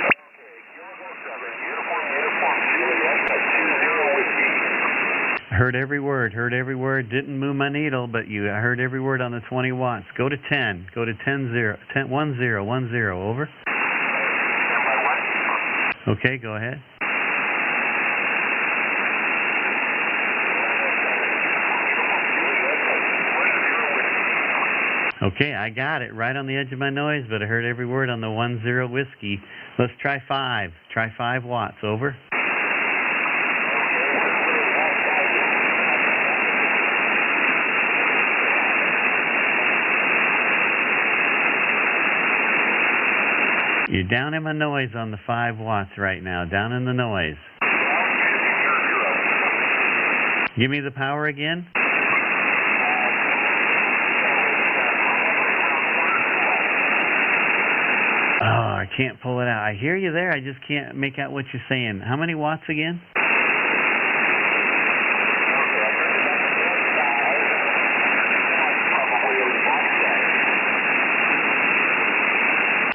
Okay, Kilo Golf 7 Uniform Juliet at 20 whiskey. Heard every word. Didn't move my needle, but I heard every word on the 20 watts. Go to 10. Go to 10, 10, 10, over. Okay, go ahead. Okay, I got it right on the edge of my noise, but I heard every word on the 10 whiskey. Let's try 5. Try 5 watts, over. You're down in my noise on the 5 watts right now, down in the noise. Give me the power again. Oh, I can't pull it out. I hear you there, I just can't make out what you're saying. How many watts again?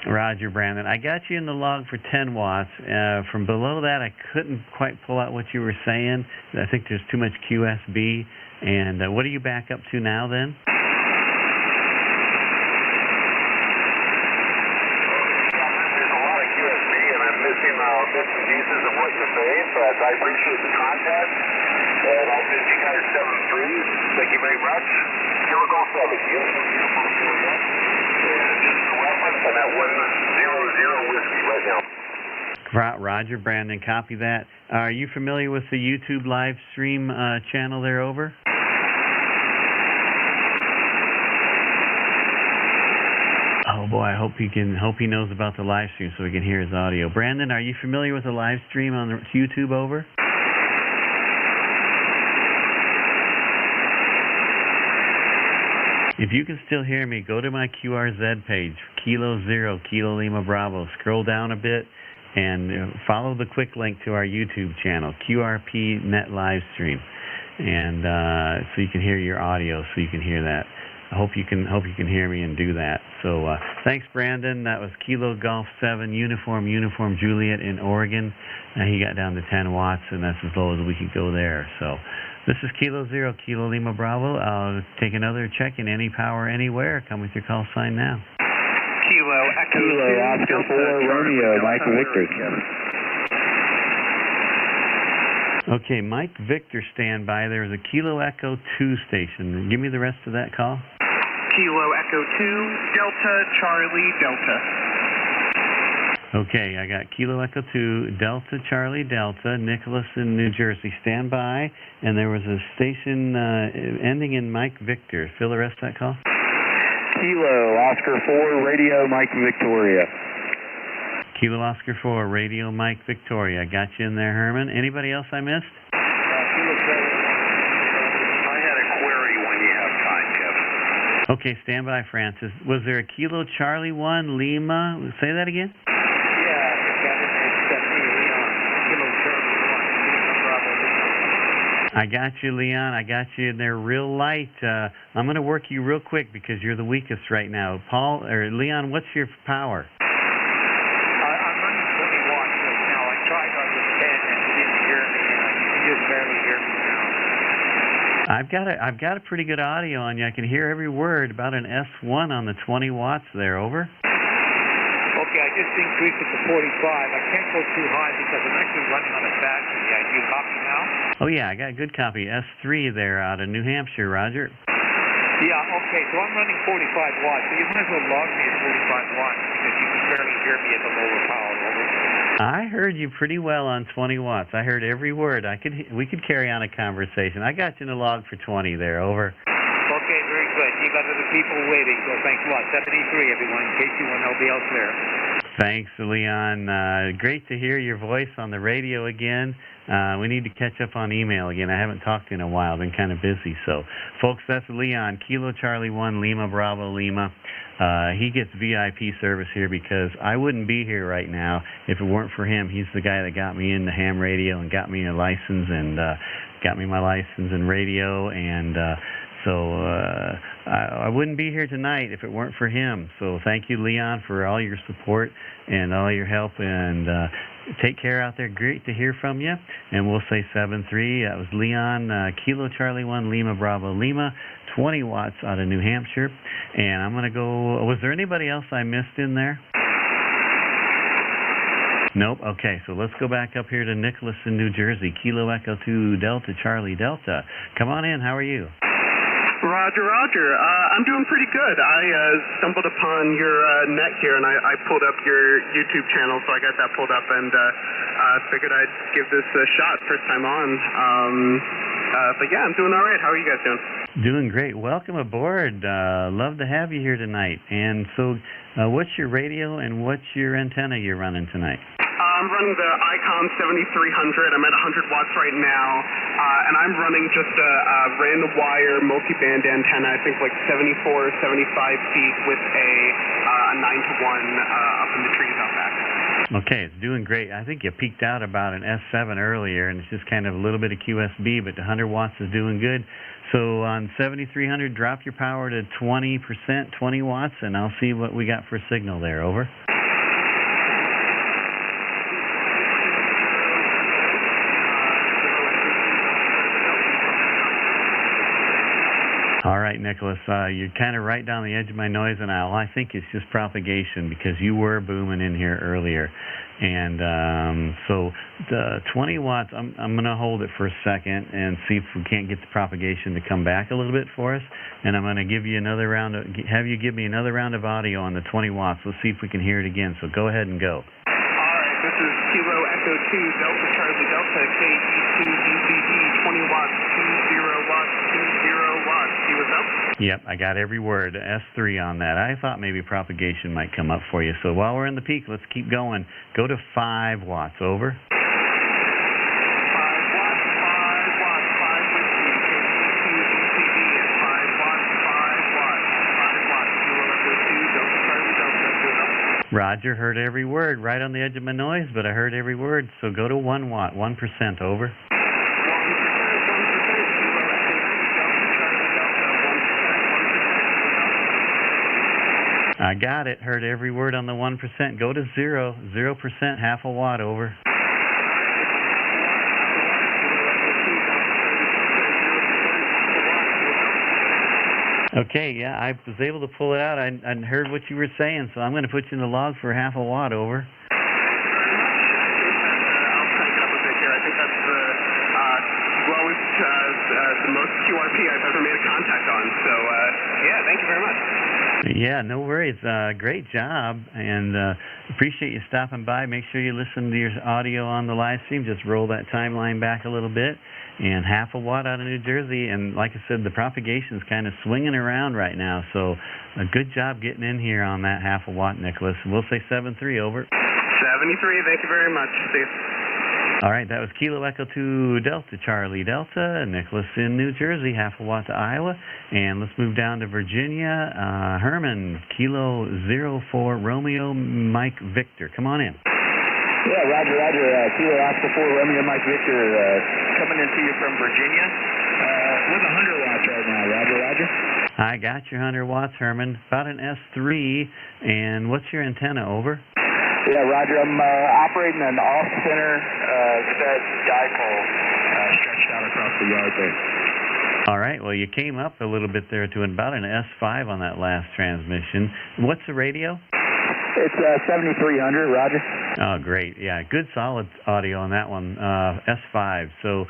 Roger, Brandon. I got you in the log for 10 watts. From below that, I couldn't quite pull out what you were saying. I think there's too much QSB. And what are you back up to now, then? There's a lot of QSB, and I'm missing bits and pieces of what you're saying, but I appreciate the contact. And I'll send you guys 7-3s. Thank you very much. Kilo Golf 7, Uniform Juliet. And just for reference, I'm at 100 whiskey right now. Roger, Brandon, copy that. Are you familiar with the YouTube live stream channel there, over? Oh boy, I hope he knows about the live stream so we can hear his audio. Brandon, are you familiar with the live stream on the YouTube, over? If you can still hear me, go to my QRZ page, Kilo Zero, Kilo Lima Bravo. Scroll down a bit and follow the quick link to our YouTube channel, QRP Net Livestream, and so you can hear your audio, so you can hear that. I hope you can hear me and do that. So thanks, Brandon. That was Kilo Golf 7 Uniform Juliet in Oregon. He got down to 10 watts, and that's as low as we could go there. So This is Kilo Zero, Kilo Lima Bravo. I'll take another check in any power, anywhere. Come with your call sign now. Kilo Echo Kilo Oscar 4 Romeo, Mike Victor. Okay, Mike Victor, stand by. There's a Kilo Echo 2 station. Give me the rest of that call. Kilo Echo 2, Delta Charlie Delta. Okay, I got Kilo Echo 2, Delta Charlie Delta, Nicholas in New Jersey. Stand by. And there was a station ending in Mike Victor. Fill the rest of that call. Kilo Oscar 4 Radio Mike Victoria. Kilo Oscar 4 Radio Mike Victoria. I got you in there, Herman. Anybody else I missed? I had a query when you have time, Kevin. Okay, stand by, Francis. Was there a Kilo Charlie 1 Lima? Say that again? I got you, Leon. I got you in there real light. I'm going to work you real quick because you're the weakest right now. Paul or Leon, what's your power? I'm running 20 watts right now. I tried on the 10 and you didn't hear me. You just barely hear me now. I've got a pretty good audio on you. I can hear every word. About an S1 on the 20 watts there. Over. Okay, I just increased it to 45. I can't go too high because I'm actually running on a battery. Yeah, do you copy now? Oh, yeah, I got a good copy. S3 there out of New Hampshire, Roger. Yeah, okay, so I'm running 45 watts. So you might as well log me at 45 watts because you can barely hear me at the lower power. Over. I heard you pretty well on 20 watts. I heard every word. We could carry on a conversation. I got you in the log for 20 there. Over. Okay, very good. You got other people waiting, so thanks a lot. 73, everyone, in case you want nobody else there. Thanks, Leon. Great to hear your voice on the radio again. We need to catch up on email again. I haven't talked in a while. Been kind of busy. So, folks, that's Leon, Kilo Charlie 1, Lima Bravo Lima. He gets VIP service here because I wouldn't be here right now if it weren't for him. He's the guy that got me into ham radio and got me a license and got me my license in radio. And so I wouldn't be here tonight if it weren't for him. So thank you, Leon, for all your support and all your help. And take care out there. Great to hear from you. And we'll say 7-3. That was Leon, Kilo Charlie 1, Lima Bravo Lima, 20 watts out of New Hampshire. And I'm going to go. Was there anybody else I missed in there? Nope. Okay, so let's go back up here to Nicholas in New Jersey, Kilo Echo 2 Delta Charlie Delta. Come on in. How are you? Roger. I'm doing pretty good. I stumbled upon your net here, and I pulled up your YouTube channel, so I got that pulled up, and figured I'd give this a shot first time on. But yeah, I'm doing all right. How are you guys doing? Doing great. Welcome aboard. Love to have you here tonight. And so what's your radio and what's your antenna you're running tonight? I'm running the ICOM 7300. I'm at 100 watts right now, and I'm running just a random wire multi-band antenna, I think like 74, 75 feet with a 9-to-1 up in the trees out back. Okay, it's doing great. I think you peaked out about an S7 earlier, and it's just kind of a little bit of QSB, but the 100 watts is doing good. So on 7300, drop your power to 20%, 20 watts, and I'll see what we got for signal there. Over. All right, Nicholas, you're kind of right down the edge of my noise, and all I think it's just propagation because you were booming in here earlier. And so the 20 watts, I'm going to hold it for a second and see if we can't get the propagation to come back a little bit for us. And I'm going to give you another round have you give me another round of audio on the 20 watts. Let's see if we can hear it again. So go ahead and go. All right, this is Kilo Echo 2 Delta Charlie Delta KE2DCD 20 watts 20 watts 20 watts. See what's up? Yep, I got every word. S3 on that. I thought maybe propagation might come up for you. So while we're in the peak, let's keep going. Go to 5 watts. Over. 5 watts, 5 watts, 5 whiskey, KE2DCD at 5 watts, 5 watts, 5 watts. Kilo Echo 2 Delta Charlie Delta. See what's up? Roger, heard every word. Right on the edge of my noise, but I heard every word. So go to 1 watt, 1%. Over. I got it. Heard every word on the 1%. Go to 0%, half a watt. Over. Okay, yeah, I was able to pull it out. I heard what you were saying, so I'm going to put you in the log for half a watt over. I'll crank it up a bit here. I think that's the most QRP I've ever made a contact on. So, yeah, thank you very much. Yeah, no worries. Great job, and appreciate you stopping by. Make sure you listen to your audio on the live stream. Just roll that timeline back a little bit. And half a watt out of New Jersey, and like I said, the propagation's kind of swinging around right now, so a good job getting in here on that half a watt, Nicholas. We'll say 7-3, over. 73, thank you very much. See you. All right, that was Kilo Echo 2 Delta Charlie Delta, Nicholas in New Jersey, half a watt to Iowa. And let's move down to Virginia. Herman, Kilo 04 Romeo Mike Victor. Come on in. Yeah, Roger. Kilo Oscar 4 Romeo Mike Victor coming into you from Virginia with 100 watts right now. Roger. I got your 100 watts, Herman. About an S3. And what's your antenna, over? Yeah, Roger. I'm operating an off-center fed dipole stretched out across the yard there. All right. Well, you came up a little bit there to about an S5 on that last transmission. What's the radio? It's 7300, Roger. Oh, great. Yeah, good solid audio on that one, S5. So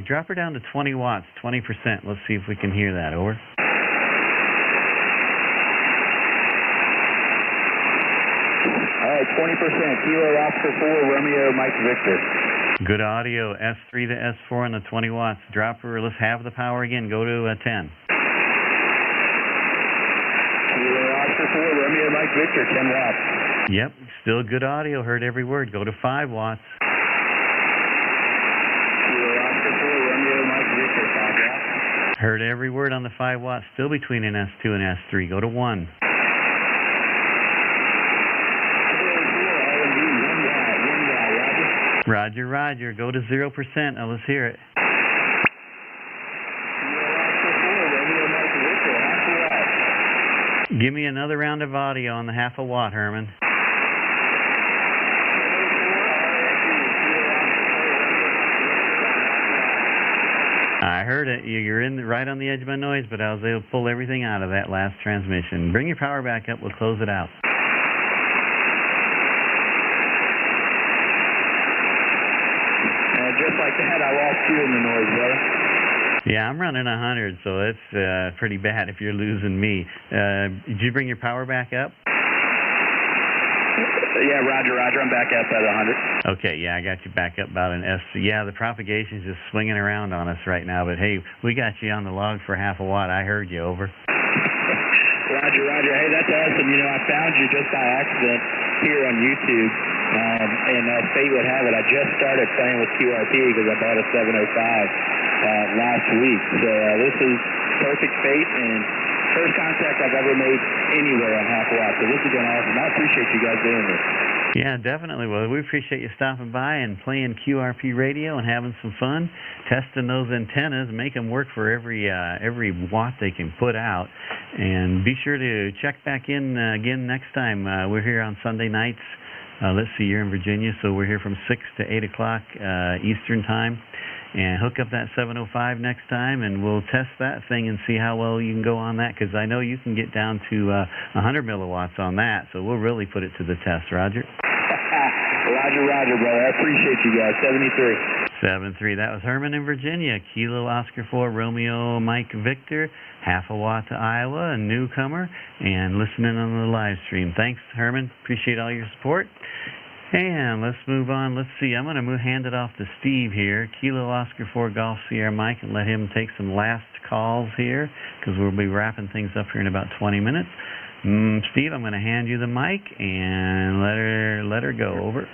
drop her down to 20 watts, 20%. Let's see if we can hear that, over. All right, 20%. Kilo Oscar 4 Romeo Mike Victor. Good audio, S3 to S4 on the 20 watts. Drop her, let's have the power again. Go to 10. Kilo Oscar 4 Romeo Mike Victor, 10 watts. Yep, still good audio. Heard every word. Go to 5 watts. Kilo Oscar 4 Romeo Mike Victor, 5 watts. Heard every word on the 5 watts. Still between an S2 and S3. Go to 1. Roger. Go to 0%. Now let's hear it. Give me another round of audio on the half a watt, Herman. I heard it. You're right on the edge of my noise, but I was able to pull everything out of that last transmission. Bring your power back up. We'll close it out. Just like that, I lost you in the noise, brother. Yeah, I'm running 100, so it's pretty bad if you're losing me. Did you bring your power back up? Yeah, Roger. I'm back up at 100. Okay, yeah, I got you back up about an S. Yeah, the propagation's just swinging around on us right now, but hey, we got you on the log for half a watt. I heard you, over. Roger. Hey, that's awesome. You know, I found you just by accident here on YouTube. And as fate would have it, I just started playing with QRP because I bought a 705 last week. So this is perfect fate and first contact I've ever made anywhere on half a watt. So this has been awesome. I appreciate you guys doing this. Yeah, definitely. Well, we appreciate you stopping by and playing QRP radio and having some fun, testing those antennas, make them work for every watt they can put out. And be sure to check back in again next time. We're here on Sunday nights. Let's see, you're in Virginia, so we're here from 6 to 8 o'clock Eastern time. And hook up that 705 next time, and we'll test that thing and see how well you can go on that, because I know you can get down to 100 milliwatts on that, so we'll really put it to the test, Roger. Roger, brother. I appreciate you guys. 73. 7-3. That was Herman in Virginia. Kilo Oscar 4 Romeo Mike Victor. Half a watt to Iowa, a newcomer, and listening on the live stream. Thanks, Herman. Appreciate all your support. And let's move on. Let's see. I'm going to hand it off to Steve here. Kilo Oscar 4 Golf Sierra Mike, and let him take some last calls here, because we'll be wrapping things up here in about 20 minutes. Steve, I'm going to hand you the mic and let her go, over.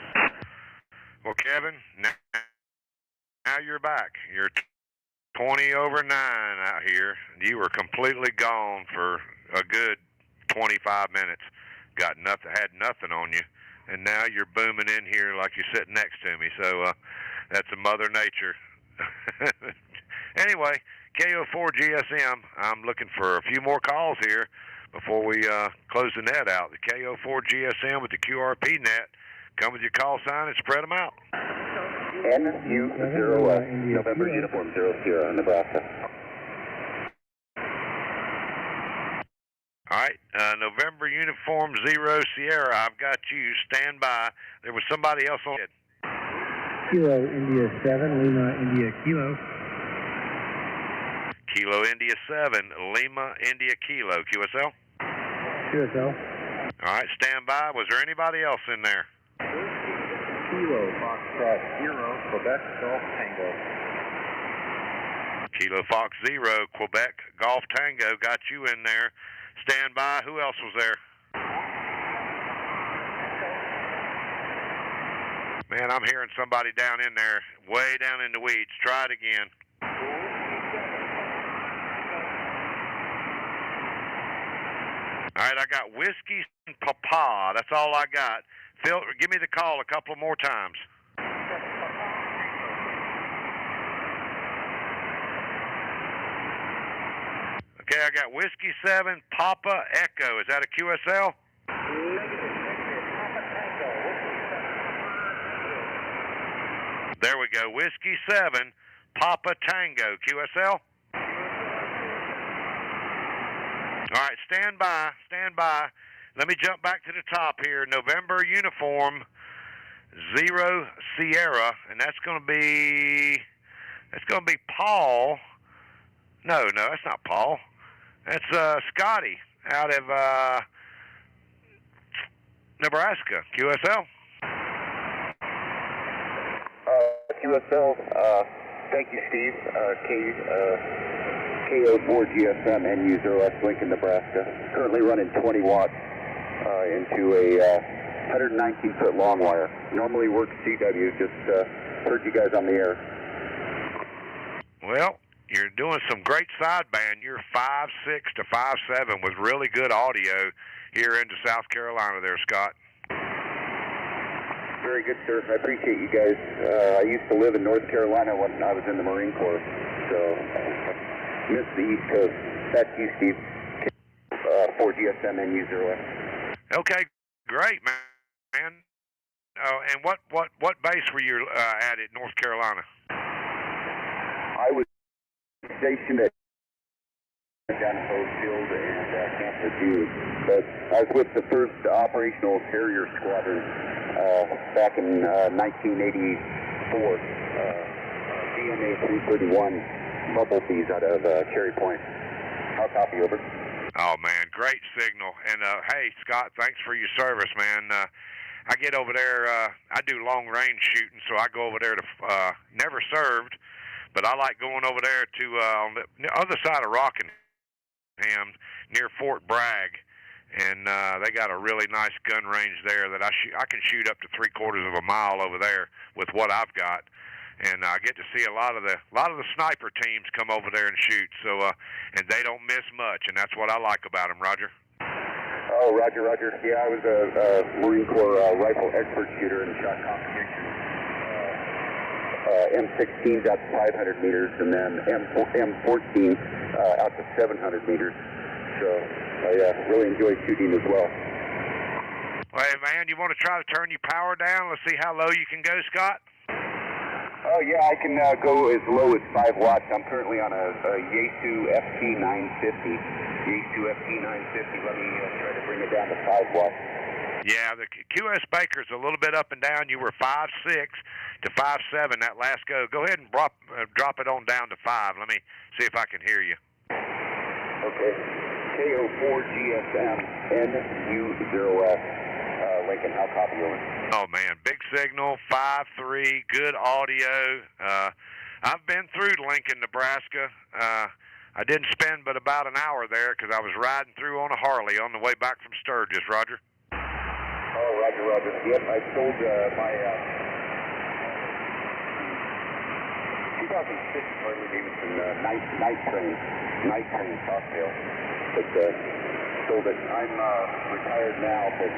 Well, Kevin, now you're back. You're 20 over 9 out here. You were completely gone for a good 25 minutes. Got nothing, had nothing on you, and now you're booming in here like you're sitting next to me. So that's a Mother Nature. Anyway, KO4 GSM. I'm looking for a few more calls here before we close the net out. The KO4 GSM with the QRP net. Come with your call sign and spread them out. NU0 November Uniform 00, Nebraska. All right, November Uniform 0 Sierra, I've got you. Stand by. There was somebody else on it. Kilo India 7, Lima India Kilo. Kilo India 7, Lima India Kilo. QSL? QSL. All right, stand by. Was there anybody else in there? Kilo Foxtrot 0, Quebec Golf Tango. Kilo Fox 0, Quebec Golf Tango, got you in there. Stand by. Who else was there? Man, I'm hearing somebody down in there, way down in the weeds. Try it again. All right, I got Whiskey and Papa. That's all I got. Phil, give me the call a couple more times. Okay, I got Whiskey 7, Papa Echo. Is that a QSL? There we go. Whiskey 7, Papa Tango. QSL? All right, stand by. Stand by. Let me jump back to the top here. November Uniform 0 Sierra, and that's going to be Paul. No, that's not Paul. That's Scotty out of Nebraska. QSL? QSL, thank you, Steve. KO4GSM NU0S, Lincoln, Nebraska. Currently running 20 watts into a 119-foot long wire. Normally work CW, just heard you guys on the air. Well, you're doing some great sideband. You're 5.6 to 5.7 with really good audio here into South Carolina there, Scott. Very good, sir. I appreciate you guys. I used to live in North Carolina when I was in the Marine Corps, so missed the East Coast. Back to you, Steve. 4GSM NU0S. Okay, great, man. And what base were you at North Carolina? I was stationed at down at Field and Camp Lejeune, but I was with the 1st Operational Carrier Squadron back in 1984. DNA 331 Bumblebees out of Cherry Point. I'll copy, over. Oh, man, great signal. And, hey, Scott, thanks for your service, man. I get over there, I do long-range shooting, so I go over there to, never served, but I like going over there to, on the other side of Rockingham, near Fort Bragg, and they got a really nice gun range there that I can shoot up to 3/4 of a mile over there with what I've got. And I get to see a lot of the sniper teams come over there and shoot. So, and they don't miss much, and that's what I like about them. Roger. Oh, Roger. Yeah, I was a Marine Corps rifle expert shooter and shot competition. M16s out to 500 meters, and then M14 out to 700 meters. So I really enjoy shooting as well. Well, hey, man, you want to try to turn your power down? Let's see how low you can go, Scott. Oh, yeah, I can go as low as 5 watts. I'm currently on a Yaesu FT950. Yaesu FT950. Let me try to bring it down to 5 watts. Yeah, the QS Baker's a little bit up and down. You were 5.6 to 5.7 that last go. Go ahead and drop it on down to 5. Let me see if I can hear you. Okay. KO4GSM NU0S. Lincoln, how copy, over? Oh, man, big signal, 5.3, good audio. I've been through Lincoln, Nebraska. I didn't spend but about an hour there because I was riding through on a Harley on the way back from Sturgis, Roger. Oh, Roger. Yep, I sold my 2006 Harley Davidson night train cocktail. But sold it. I'm retired now, but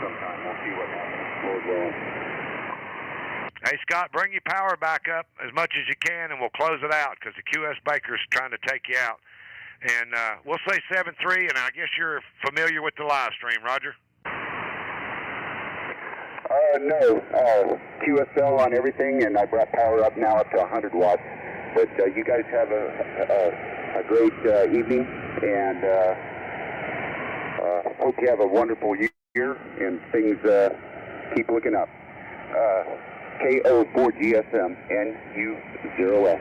sometime. We'll see what happens. Lord willing. Hey, Scott, bring your power back up as much as you can, and we'll close it out because the QS Baker's trying to take you out. And we'll say 7.3, and I guess you're familiar with the live stream, Roger? No. QSL on everything, and I brought power up now up to 100 watts. But you guys have a great evening, and hope you have a wonderful year and things keep looking up. KO4GSM NU0S.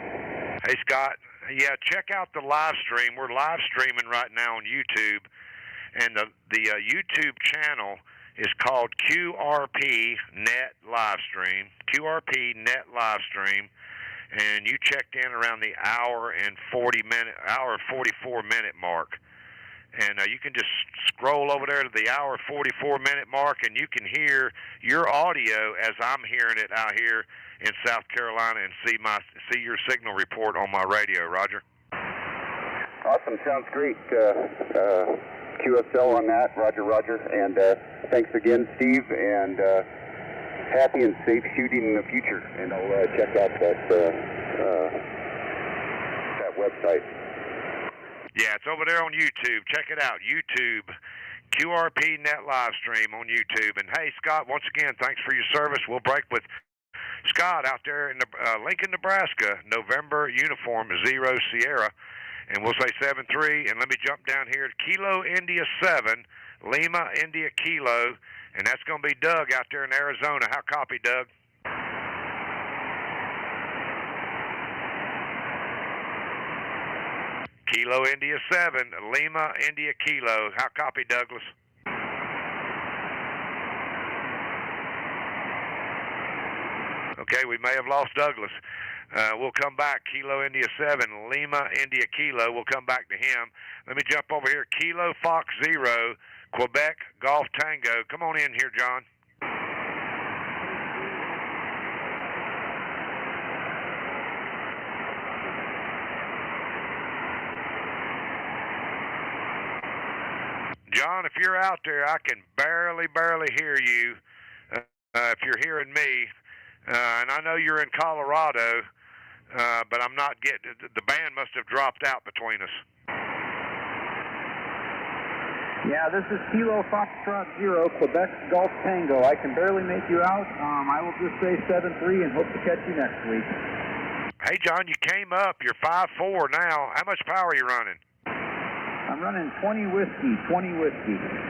Hey, Scott. Yeah, check out the live stream. We're live streaming right now on YouTube, and the YouTube channel is called QRP Net Livestream. QRP Net Livestream, and you checked in around the hour 44 minute mark. And you can just scroll over there to the hour 44 minute mark, and you can hear your audio as I'm hearing it out here in South Carolina, and see your signal report on my radio. Roger. Awesome. Sounds great. QSL on that. Roger, Roger. And thanks again, Steve. And happy and safe shooting in the future. And I'll check out that website. Yeah, it's over there on YouTube. Check it out. YouTube, QRP Net Livestream on YouTube. And hey, Scott, once again, thanks for your service. We'll break with Scott out there in Lincoln, Nebraska, November uniform 0 Sierra. And we'll say 7-3. And let me jump down here to Kilo India 7, Lima India Kilo. And that's going to be Doug out there in Arizona. How copy, Doug? Kilo India 7, Lima India Kilo. How copy, Douglas? Okay, we may have lost Douglas. We'll come back. Kilo India 7, Lima India Kilo. We'll come back to him. Let me jump over here. Kilo Fox 0, Quebec Golf Tango. Come on in here, John. John, if you're out there, I can barely hear you. If you're hearing me, and I know you're in Colorado, but I'm not getting. The band must have dropped out between us. Yeah, this is Kilo Foxtrot 0, Quebec Golf Tango. I can barely make you out. I will just say 7-3 and hope to catch you next week. Hey, John, you came up. You're 5-4 now. How much power are you running? I'm running 20 whiskey.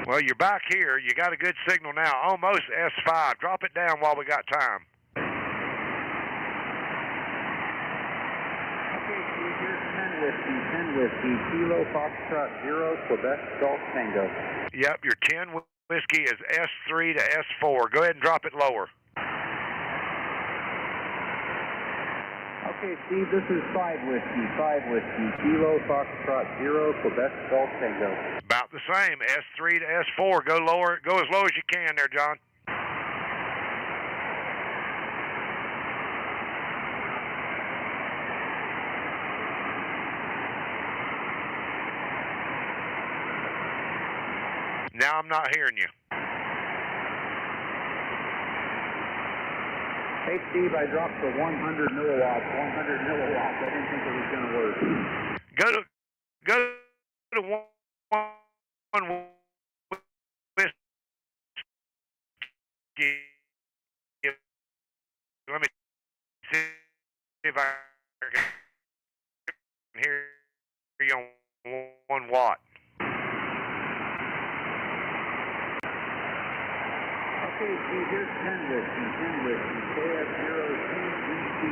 Well, you're back here. You got a good signal now. Almost S5. Drop it down while we got time. Okay, Steve, here's 10 whiskey. Kilo Foxtrot 0, Quebec Golf Tango. Yep, your 10 whiskey is S3 to S4. Go ahead and drop it lower. Okay, Steve, this is 5 whiskey. Kilo Foxtrot 0, Quebec Golf Tango. About the same, S3 to S4. Go lower. Go as low as you can there, John. Now I'm not hearing you. Hey, Steve, I dropped to 100 milliwatts. I didn't think it was going to work. Go to one whiskey. Let me see if I can hear you on 1 watt. Okay, Steve, here's 10 whiskey. KF02GC.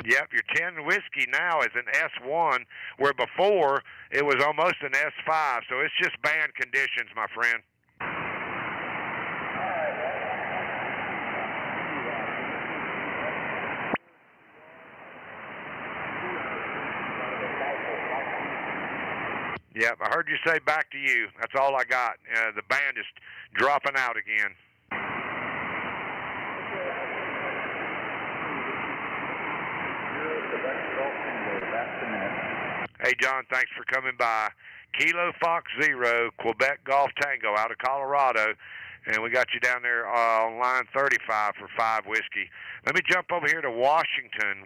Yep, your 10 whiskey now is an S1, where before it was almost an S5, so it's just band conditions, my friend. Yep, I heard you say back to you. That's all I got. The band is dropping out again. Hey, John, thanks for coming by. Kilo Fox 0, Quebec Golf Tango out of Colorado. And we got you down there on line 35 for 5 whiskey. Let me jump over here to Washington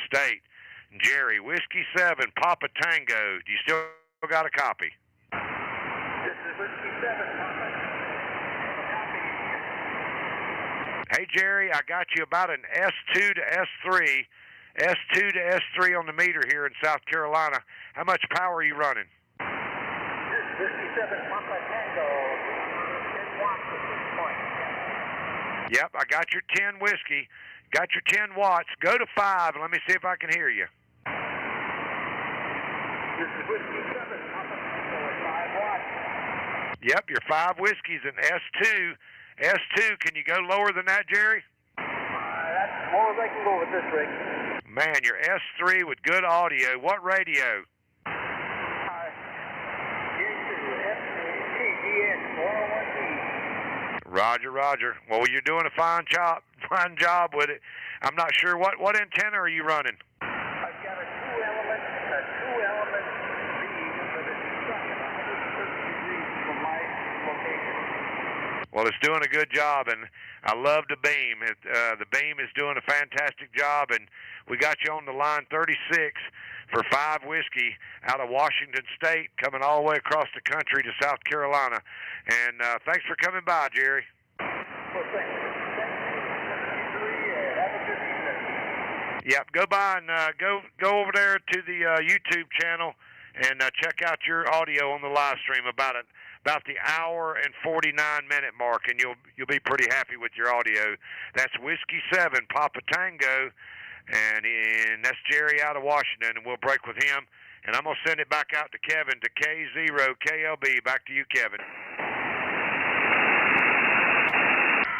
State. Jerry, Whiskey 7, Papa Tango. Do you still got a copy? This is Whiskey 7, Papa. Hey, Jerry, I got you about an S2 to S3, S2 to S3 on the meter here in South Carolina. How much power are you running? 57 Papa Tango, 10 watts at this point. Yep, I got your 10 whiskey. Got your 10 watts. Go to 5 and let me see if I can hear you. This is Whiskey 7, Papa Tango at 5 watts. Yep, your 5 whiskeys in S2. S2, can you go lower than that, Jerry? That's as low as I can go with this rig. Man, your S3 with good audio. What radio? Roger, Roger. Well, you're doing a fine job with it. I'm not sure what antenna are you running. I've got a two-element beam that is stuck at 130 degrees from my location. Well, it's doing a good job, and I love the beam. The beam is doing a fantastic job, and we got you on the line 36 for 5 whiskey out of Washington State, coming all the way across the country to South Carolina. And thanks for coming by, Jerry. Well, thank you. Have a good evening. Yep, go by and go over there to the YouTube channel and check out your audio on the live stream about the hour and 49-minute mark, and you'll be pretty happy with your audio. That's Whiskey 7 Papa Tango, and that's Jerry out of Washington, and we'll break with him. And I'm going to send it back out to Kevin, to K0KLB. Back to you, Kevin.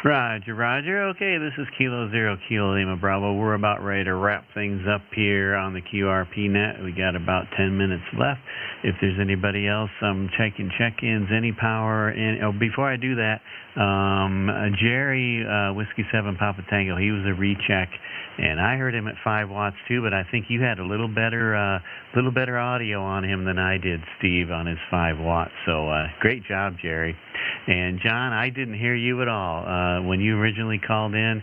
Roger, Roger. Okay, this is Kilo Zero Kilo Lima Bravo. We're about ready to wrap things up here on the QRP net. We got about 10 minutes left. If there's anybody else, I'm checking check-ins, any power. Before I do that, Jerry, Whiskey 7 Papa Tango, he was a recheck, and I heard him at 5 watts too, but I think you had a little better audio on him than I did, Steve, on his 5 watts. So great job, Jerry. And John, I didn't hear you at all when you originally called in,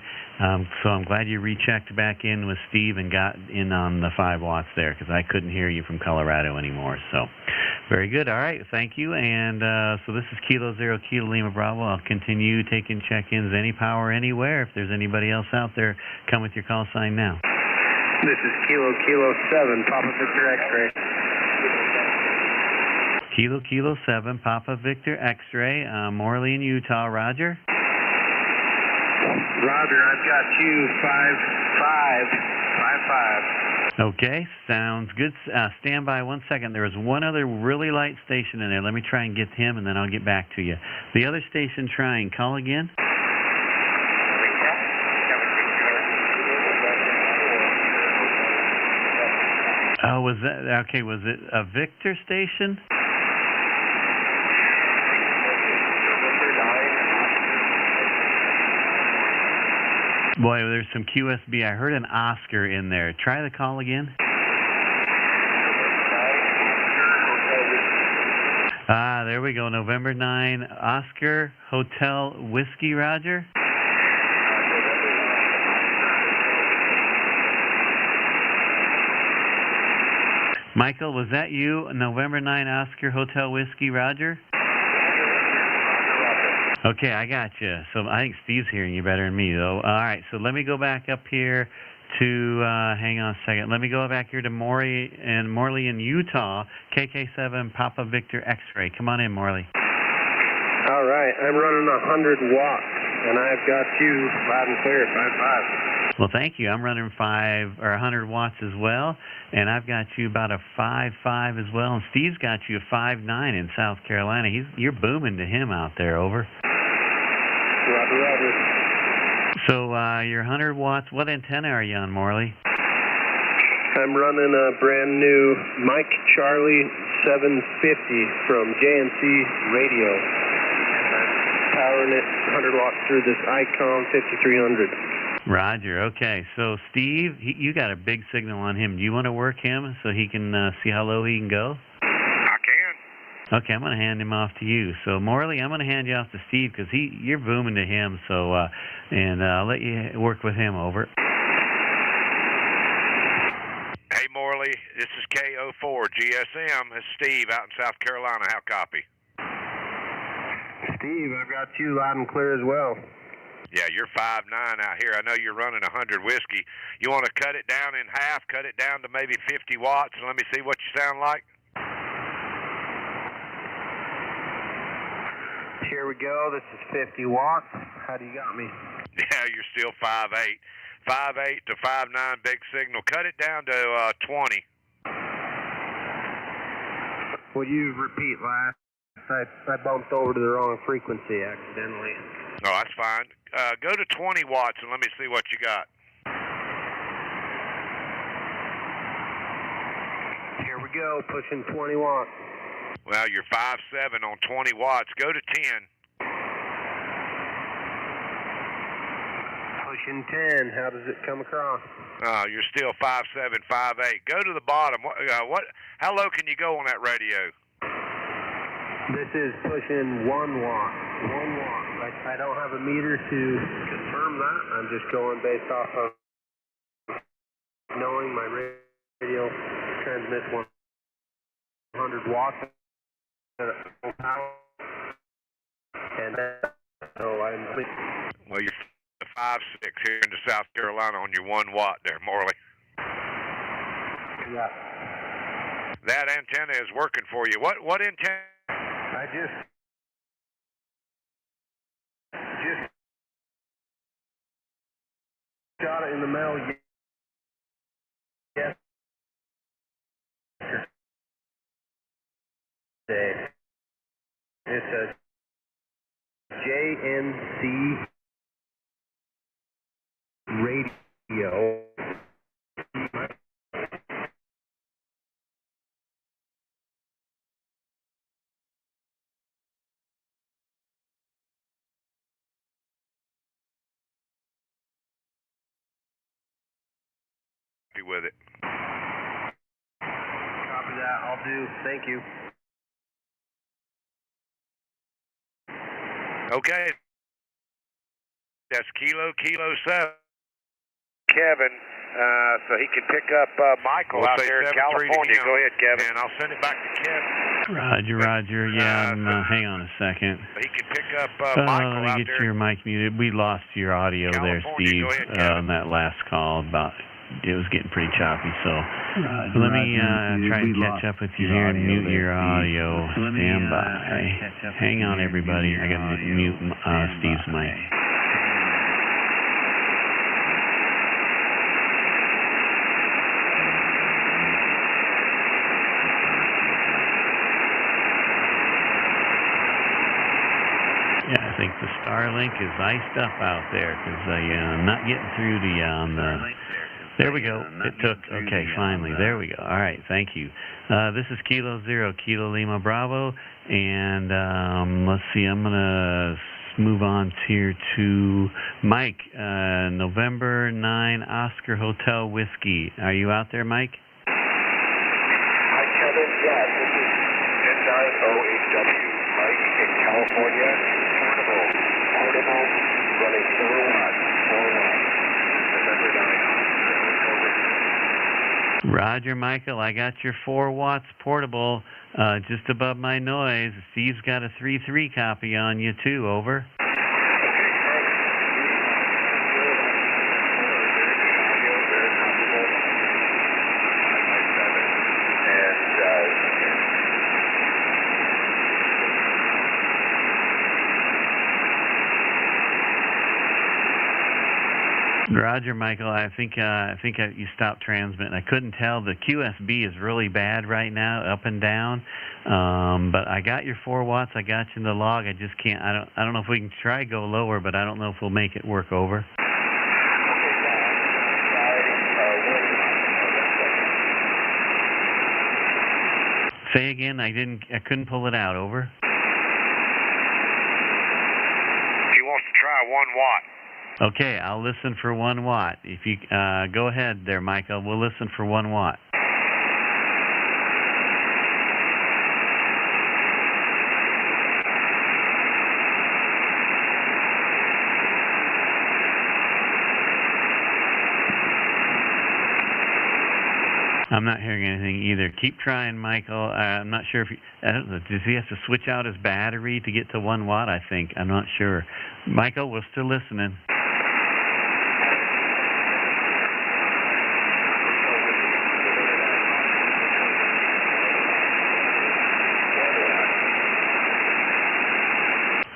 so I'm glad you rechecked back in with Steve and got in on the 5 watts there, because I couldn't hear you from Colorado anymore. So very good. All right, thank you. And so this is Kilo Zero Kilo Lima Bravo. I'll continue taking check-ins, any power, anywhere. If there's anybody else out there, come with your call sign now. This is Kilo 7, Papa Victor X-ray. Kilo 7, Papa Victor X-ray, Morley in Utah. Roger. Roger, I've got you 5-5. Okay, sounds good. Stand by 1 second. There was one other really light station in there. Let me try and get him, and then I'll get back to you. The other station trying. Call again. Oh, was that okay? Was it a Victor station? Boy, there's some QSB. I heard an Oscar in there. Try the call again. There we go. November 9, Oscar Hotel Whiskey, Roger. Michael, was that you? November 9, Oscar Hotel Whiskey, Roger? Okay, I got you. So I think Steve's hearing you better than me, though. All right, so let me go back up here to, hang on a second. Let me go back here to Morley in Utah, KK7 Papa Victor X-ray. Come on in, Morley. All right, I'm running 100 watts, and I've got you loud and clear, 5-5. Well, thank you. I'm running 100 watts as well, and I've got you about a 5.5 as well, and Steve's got you a 5.9 in South Carolina. You're booming to him out there, over. Roger. So your 100 watts, what antenna are you on, Morley? I'm running a brand new Mike Charlie 750 from JNC Radio. I'm powering it 100 watts through this ICOM 5300. Roger. Okay. So Steve, you got a big signal on him. Do you want to work him so he can see how low he can go? I can. Okay, I'm going to hand him off to you. So Morley, I'm going to hand you off to Steve because you're booming to him. So and I'll let you work with him, over. Hey Morley, this is K04 GSM. It's Steve out in South Carolina. How copy? Steve, I've got you loud and clear as well. Yeah, you're 5'9" out here. I know you're running 100 whiskey. You want to cut it down in half, cut it down to maybe 50 watts, and let me see what you sound like? Here we go. This is 50 watts. How do you got me? Yeah, you're still 5'8". 5'8 to 5'9", big signal. Cut it down to 20. Will you repeat last? I bumped over to the wrong frequency accidentally. No, that's fine. Go to 20 watts and let me see what you got. Here we go, pushing 20 watts. Well, you're 5'7" on 20 watts. Go to 10. Pushing 10. How does it come across? You're still 5'7", 5'8". Go to the bottom. How low can you go on that radio? This is pushing 1 watt. 1 watt. I don't have a meter to confirm that. I'm just going based off of knowing my radio transmits 100 watts at full power. And so I'm... Well, you're 5'6" here into South Carolina on your 1 watt there, Morley. Yeah. That antenna is working for you. What antenna? I just got it in the mail yesterday. It's a JNC radio. With it. Copy that. I'll do. Thank you. Okay. That's Kilo 7. Kevin, so he can pick up Michael out there in California. Go ahead, Kevin. And I'll send it back to Kevin. Roger. Yeah, hang on a second. He can pick up Michael out let me get your mic muted. We lost your audio there, Steve, on that last call. It was getting pretty choppy, so let me try and catch up with you here and mute your audio. Stand by. Hang on, everybody. I got to mute Steve's mic. Yeah, I think the Starlink is iced up out there because I'm not getting through to you on the... There we go. It took... Okay, finally. There we go. All right, thank you. This is Kilo 0, Kilo Lima Bravo, and let's see, I'm going to move on here to Mike, November 9 Oscar Hotel Whiskey. Are you out there, Mike? Hi, Kevin. Yeah, this is N908W. Mike in California. Portable, running 4 watts. November 9. Roger, Michael. I got your 4 watts portable just above my noise. Steve's got a 3.3 copy on you, too. Over. Roger, Michael. I think you stopped transmitting. I couldn't tell. The QSB is really bad right now, up and down. But I got your 4 watts. I got you in the log. I just can't. I don't know if we can try go lower, but I don't know if we'll make it work. Over. Say again. I couldn't pull it out. Over. He wants to try 1 watt. Okay, I'll listen for 1 watt. If you go ahead there, Michael, we'll listen for 1 watt. I'm not hearing anything either. Keep trying, Michael. I'm not sure if I don't know, does he have to switch out his battery to get to 1 watt, I think. I'm not sure. Michael, we're still listening.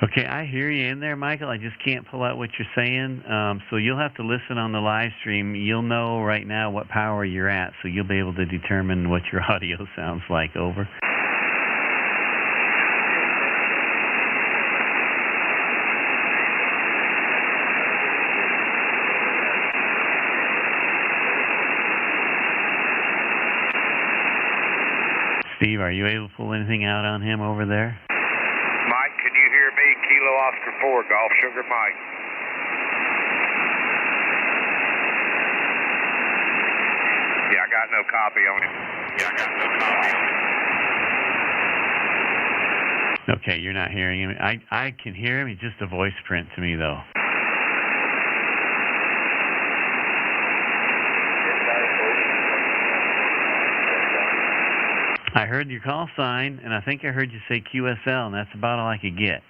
Okay, I hear you in there, Michael. I just can't pull out what you're saying. So you'll have to listen on the live stream. You'll know right now what power you're at, so you'll be able to determine what your audio sounds like. Over. Steve, are you able to pull anything out on him over there? Mike, can you hear me? Kilo Oscar 4, Golf Sugar Mike. Yeah, I got no copy on it. Okay, you're not hearing him. I can hear him. He's just a voice print to me, though. I heard your call sign, and I think I heard you say QSL, and that's about all I could get.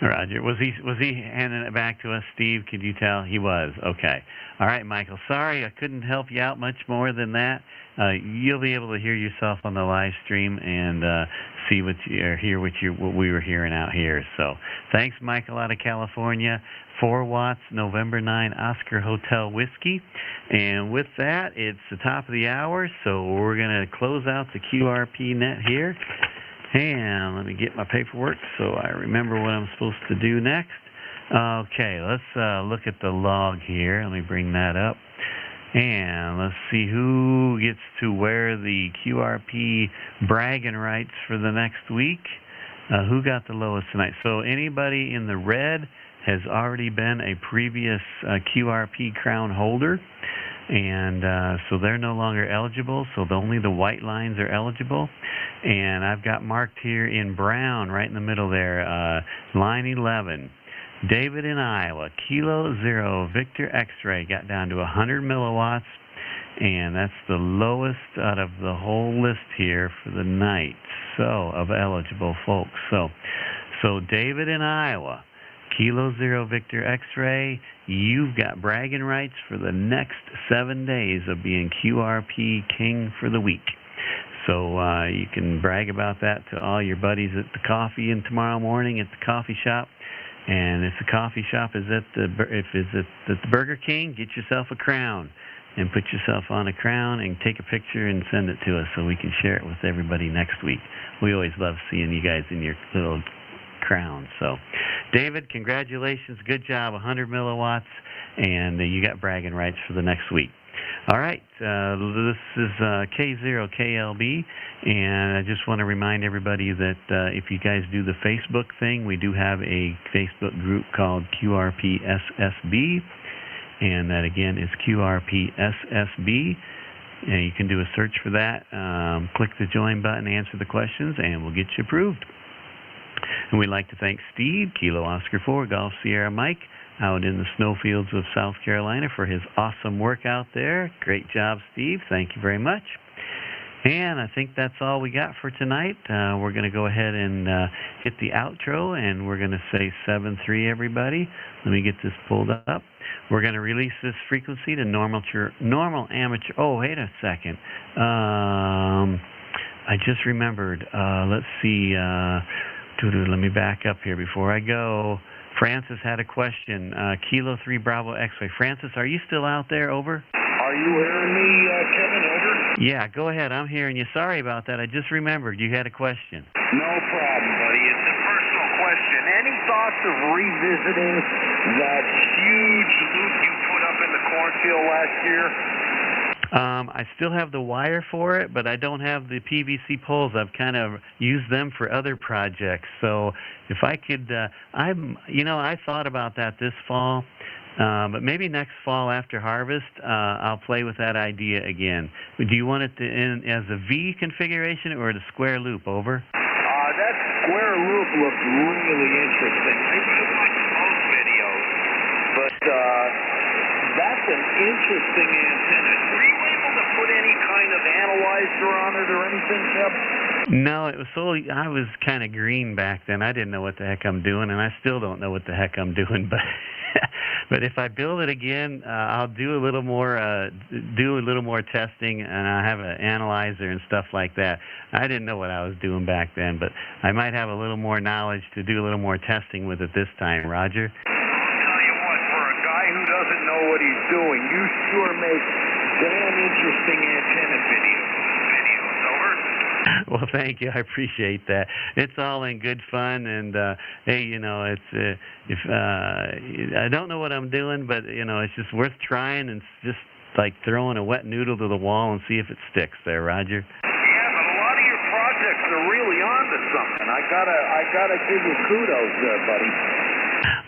Roger. Was he handing it back to us, Steve? Could you tell? He was. Okay. All right, Michael. Sorry, I couldn't help you out much more than that. You'll be able to hear yourself on the live stream and see what you or hear what we were hearing out here. So, thanks, Michael, out of California. 4 watts, November 9, Oscar Hotel Whiskey. And with that, it's the top of the hour, so we're going to close out the QRP net here. And let me get my paperwork so I remember what I'm supposed to do next. Okay, let's look at the log here. Let me bring that up. And let's see who gets to wear the QRP bragging rights for the next week. Who got the lowest tonight? So anybody in the red has already been a previous QRP crown holder. And so they're no longer eligible, so only the white lines are eligible. And I've got marked here in brown, right in the middle there, line 11. David in Iowa, Kilo 0, Victor X-ray, got down to 100 milliwatts, and that's the lowest out of the whole list here for the night, so, of eligible folks. So David in Iowa, Kilo 0, Victor X-ray, you've got bragging rights for the next 7 days of being QRP King for the week. So you can brag about that to all your buddies at the coffee and tomorrow morning at the coffee shop. And if the coffee shop is at the Burger King, get yourself a crown and put yourself on a crown and take a picture and send it to us so we can share it with everybody next week. We always love seeing you guys in your little crown. So, David, congratulations. Good job. 100 milliwatts, and you got bragging rights for the next week. All right, this is K0KLB, and I just want to remind everybody that if you guys do the Facebook thing, we do have a Facebook group called QRP SSB, and that again is QRP SSB. And you can do a search for that, click the join button, answer the questions, and we'll get you approved. And we'd like to thank Steve, Kilo Oscar 4, Golf Sierra Mike, out in the snowfields of South Carolina for his awesome work out there. Great job, Steve. Thank you very much. And I think that's all we got for tonight. We're going to go ahead and hit the outro, and we're going to say 7-3, everybody. Let me get this pulled up. We're going to release this frequency to normal amateur. Oh, wait a second. I just remembered. Let's see. Let me back up here before I go. Francis had a question. Kilo 3 Bravo X-ray. Francis, are you still out there? Over. Are you hearing me, Kevin? Over? Yeah, go ahead. I'm hearing you. Sorry about that. I just remembered you had a question. No problem, buddy. It's a personal question. Any thoughts of revisiting that huge loop you put up in the cornfield last year? I still have the wire for it, but I don't have the PVC poles. I've kind of used them for other projects. So if I could, I thought about that this fall, but maybe next fall after harvest, I'll play with that idea again. Do you want it in as a V configuration or the square loop? Over. That's loop looked really interesting. I watched most videos, but that's an interesting antenna. Were you able to put any kind of analyzer on it or anything, Keb? No, it was I was kind of green back then. I didn't know what the heck I'm doing, and I still don't know what the heck I'm doing. But but if I build it again, I'll do a little more testing, and I have an analyzer and stuff like that. I didn't know what I was doing back then, but I might have a little more knowledge to do a little more testing with it this time, Roger. I'll tell you what, for a guy who doesn't know what he's doing, you sure make damn interesting antenna videos. Well, thank you. I appreciate that. It's all in good fun, and hey, you know, it's if I don't know what I'm doing, but you know, it's just worth trying, and it's just like throwing a wet noodle to the wall and see if it sticks. There, Roger. Yeah, but a lot of your projects are really onto something. I gotta give you kudos there, buddy.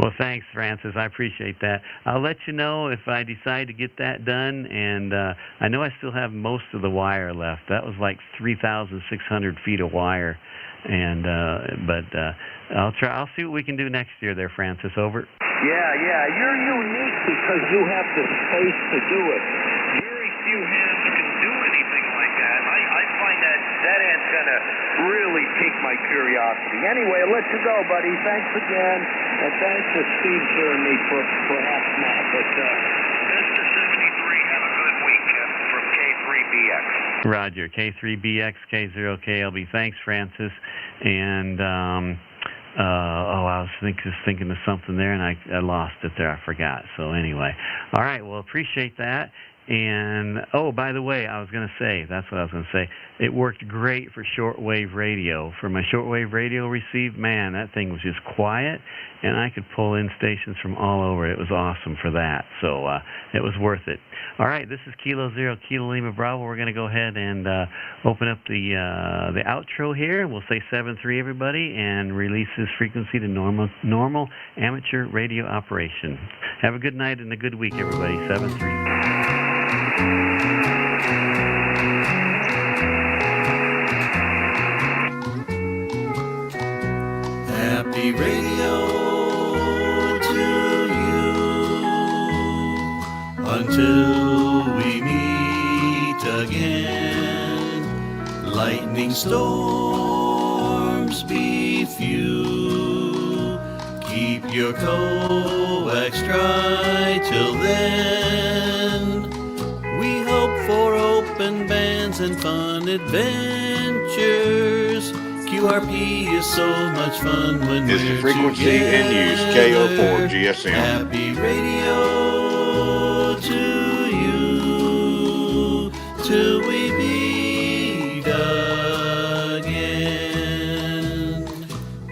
Well, thanks, Francis. I appreciate that. I'll let you know if I decide to get that done, and I know I still have most of the wire left. That was like 3,600 feet of wire, and but I'll see what we can do next year there, Francis. Over. Yeah, you're unique because you have the space to do it. Very few hands can do anything like that. I find that antenna really piqued my curiosity. Anyway, I'll let you go, buddy. Thanks again, and thanks to Steve hearing me perhaps not. But best to 73. Have a good weekend from K3BX. Roger. K3BX, K0KLB. Thanks, Francis. And I was just thinking of something there, and I lost it there. I forgot. So anyway, all right. Well, appreciate that. And, by the way, that's what I was going to say. It worked great for shortwave radio. For my shortwave radio receive, man, that thing was just quiet, and I could pull in stations from all over. It was awesome for that. So it was worth it. All right, this is Kilo Zero, Kilo Lima Bravo. We're going to go ahead and open up the outro here. We'll say 7-3, everybody, and release this frequency to normal amateur radio operation. Have a good night and a good week, everybody. 7-3. Happy radio to you until we meet again. Lightning storms be few. Keep your coax dry till then. We hope for open bands and fun adventures. QRP is so much fun when Is we're the frequency together. in use KO4 GSM. Happy radio to you till we meet again.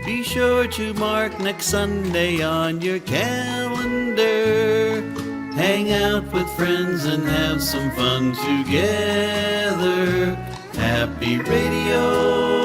Be sure to mark next Sunday on your calendar. Hang out with friends and have some fun together. Happy radio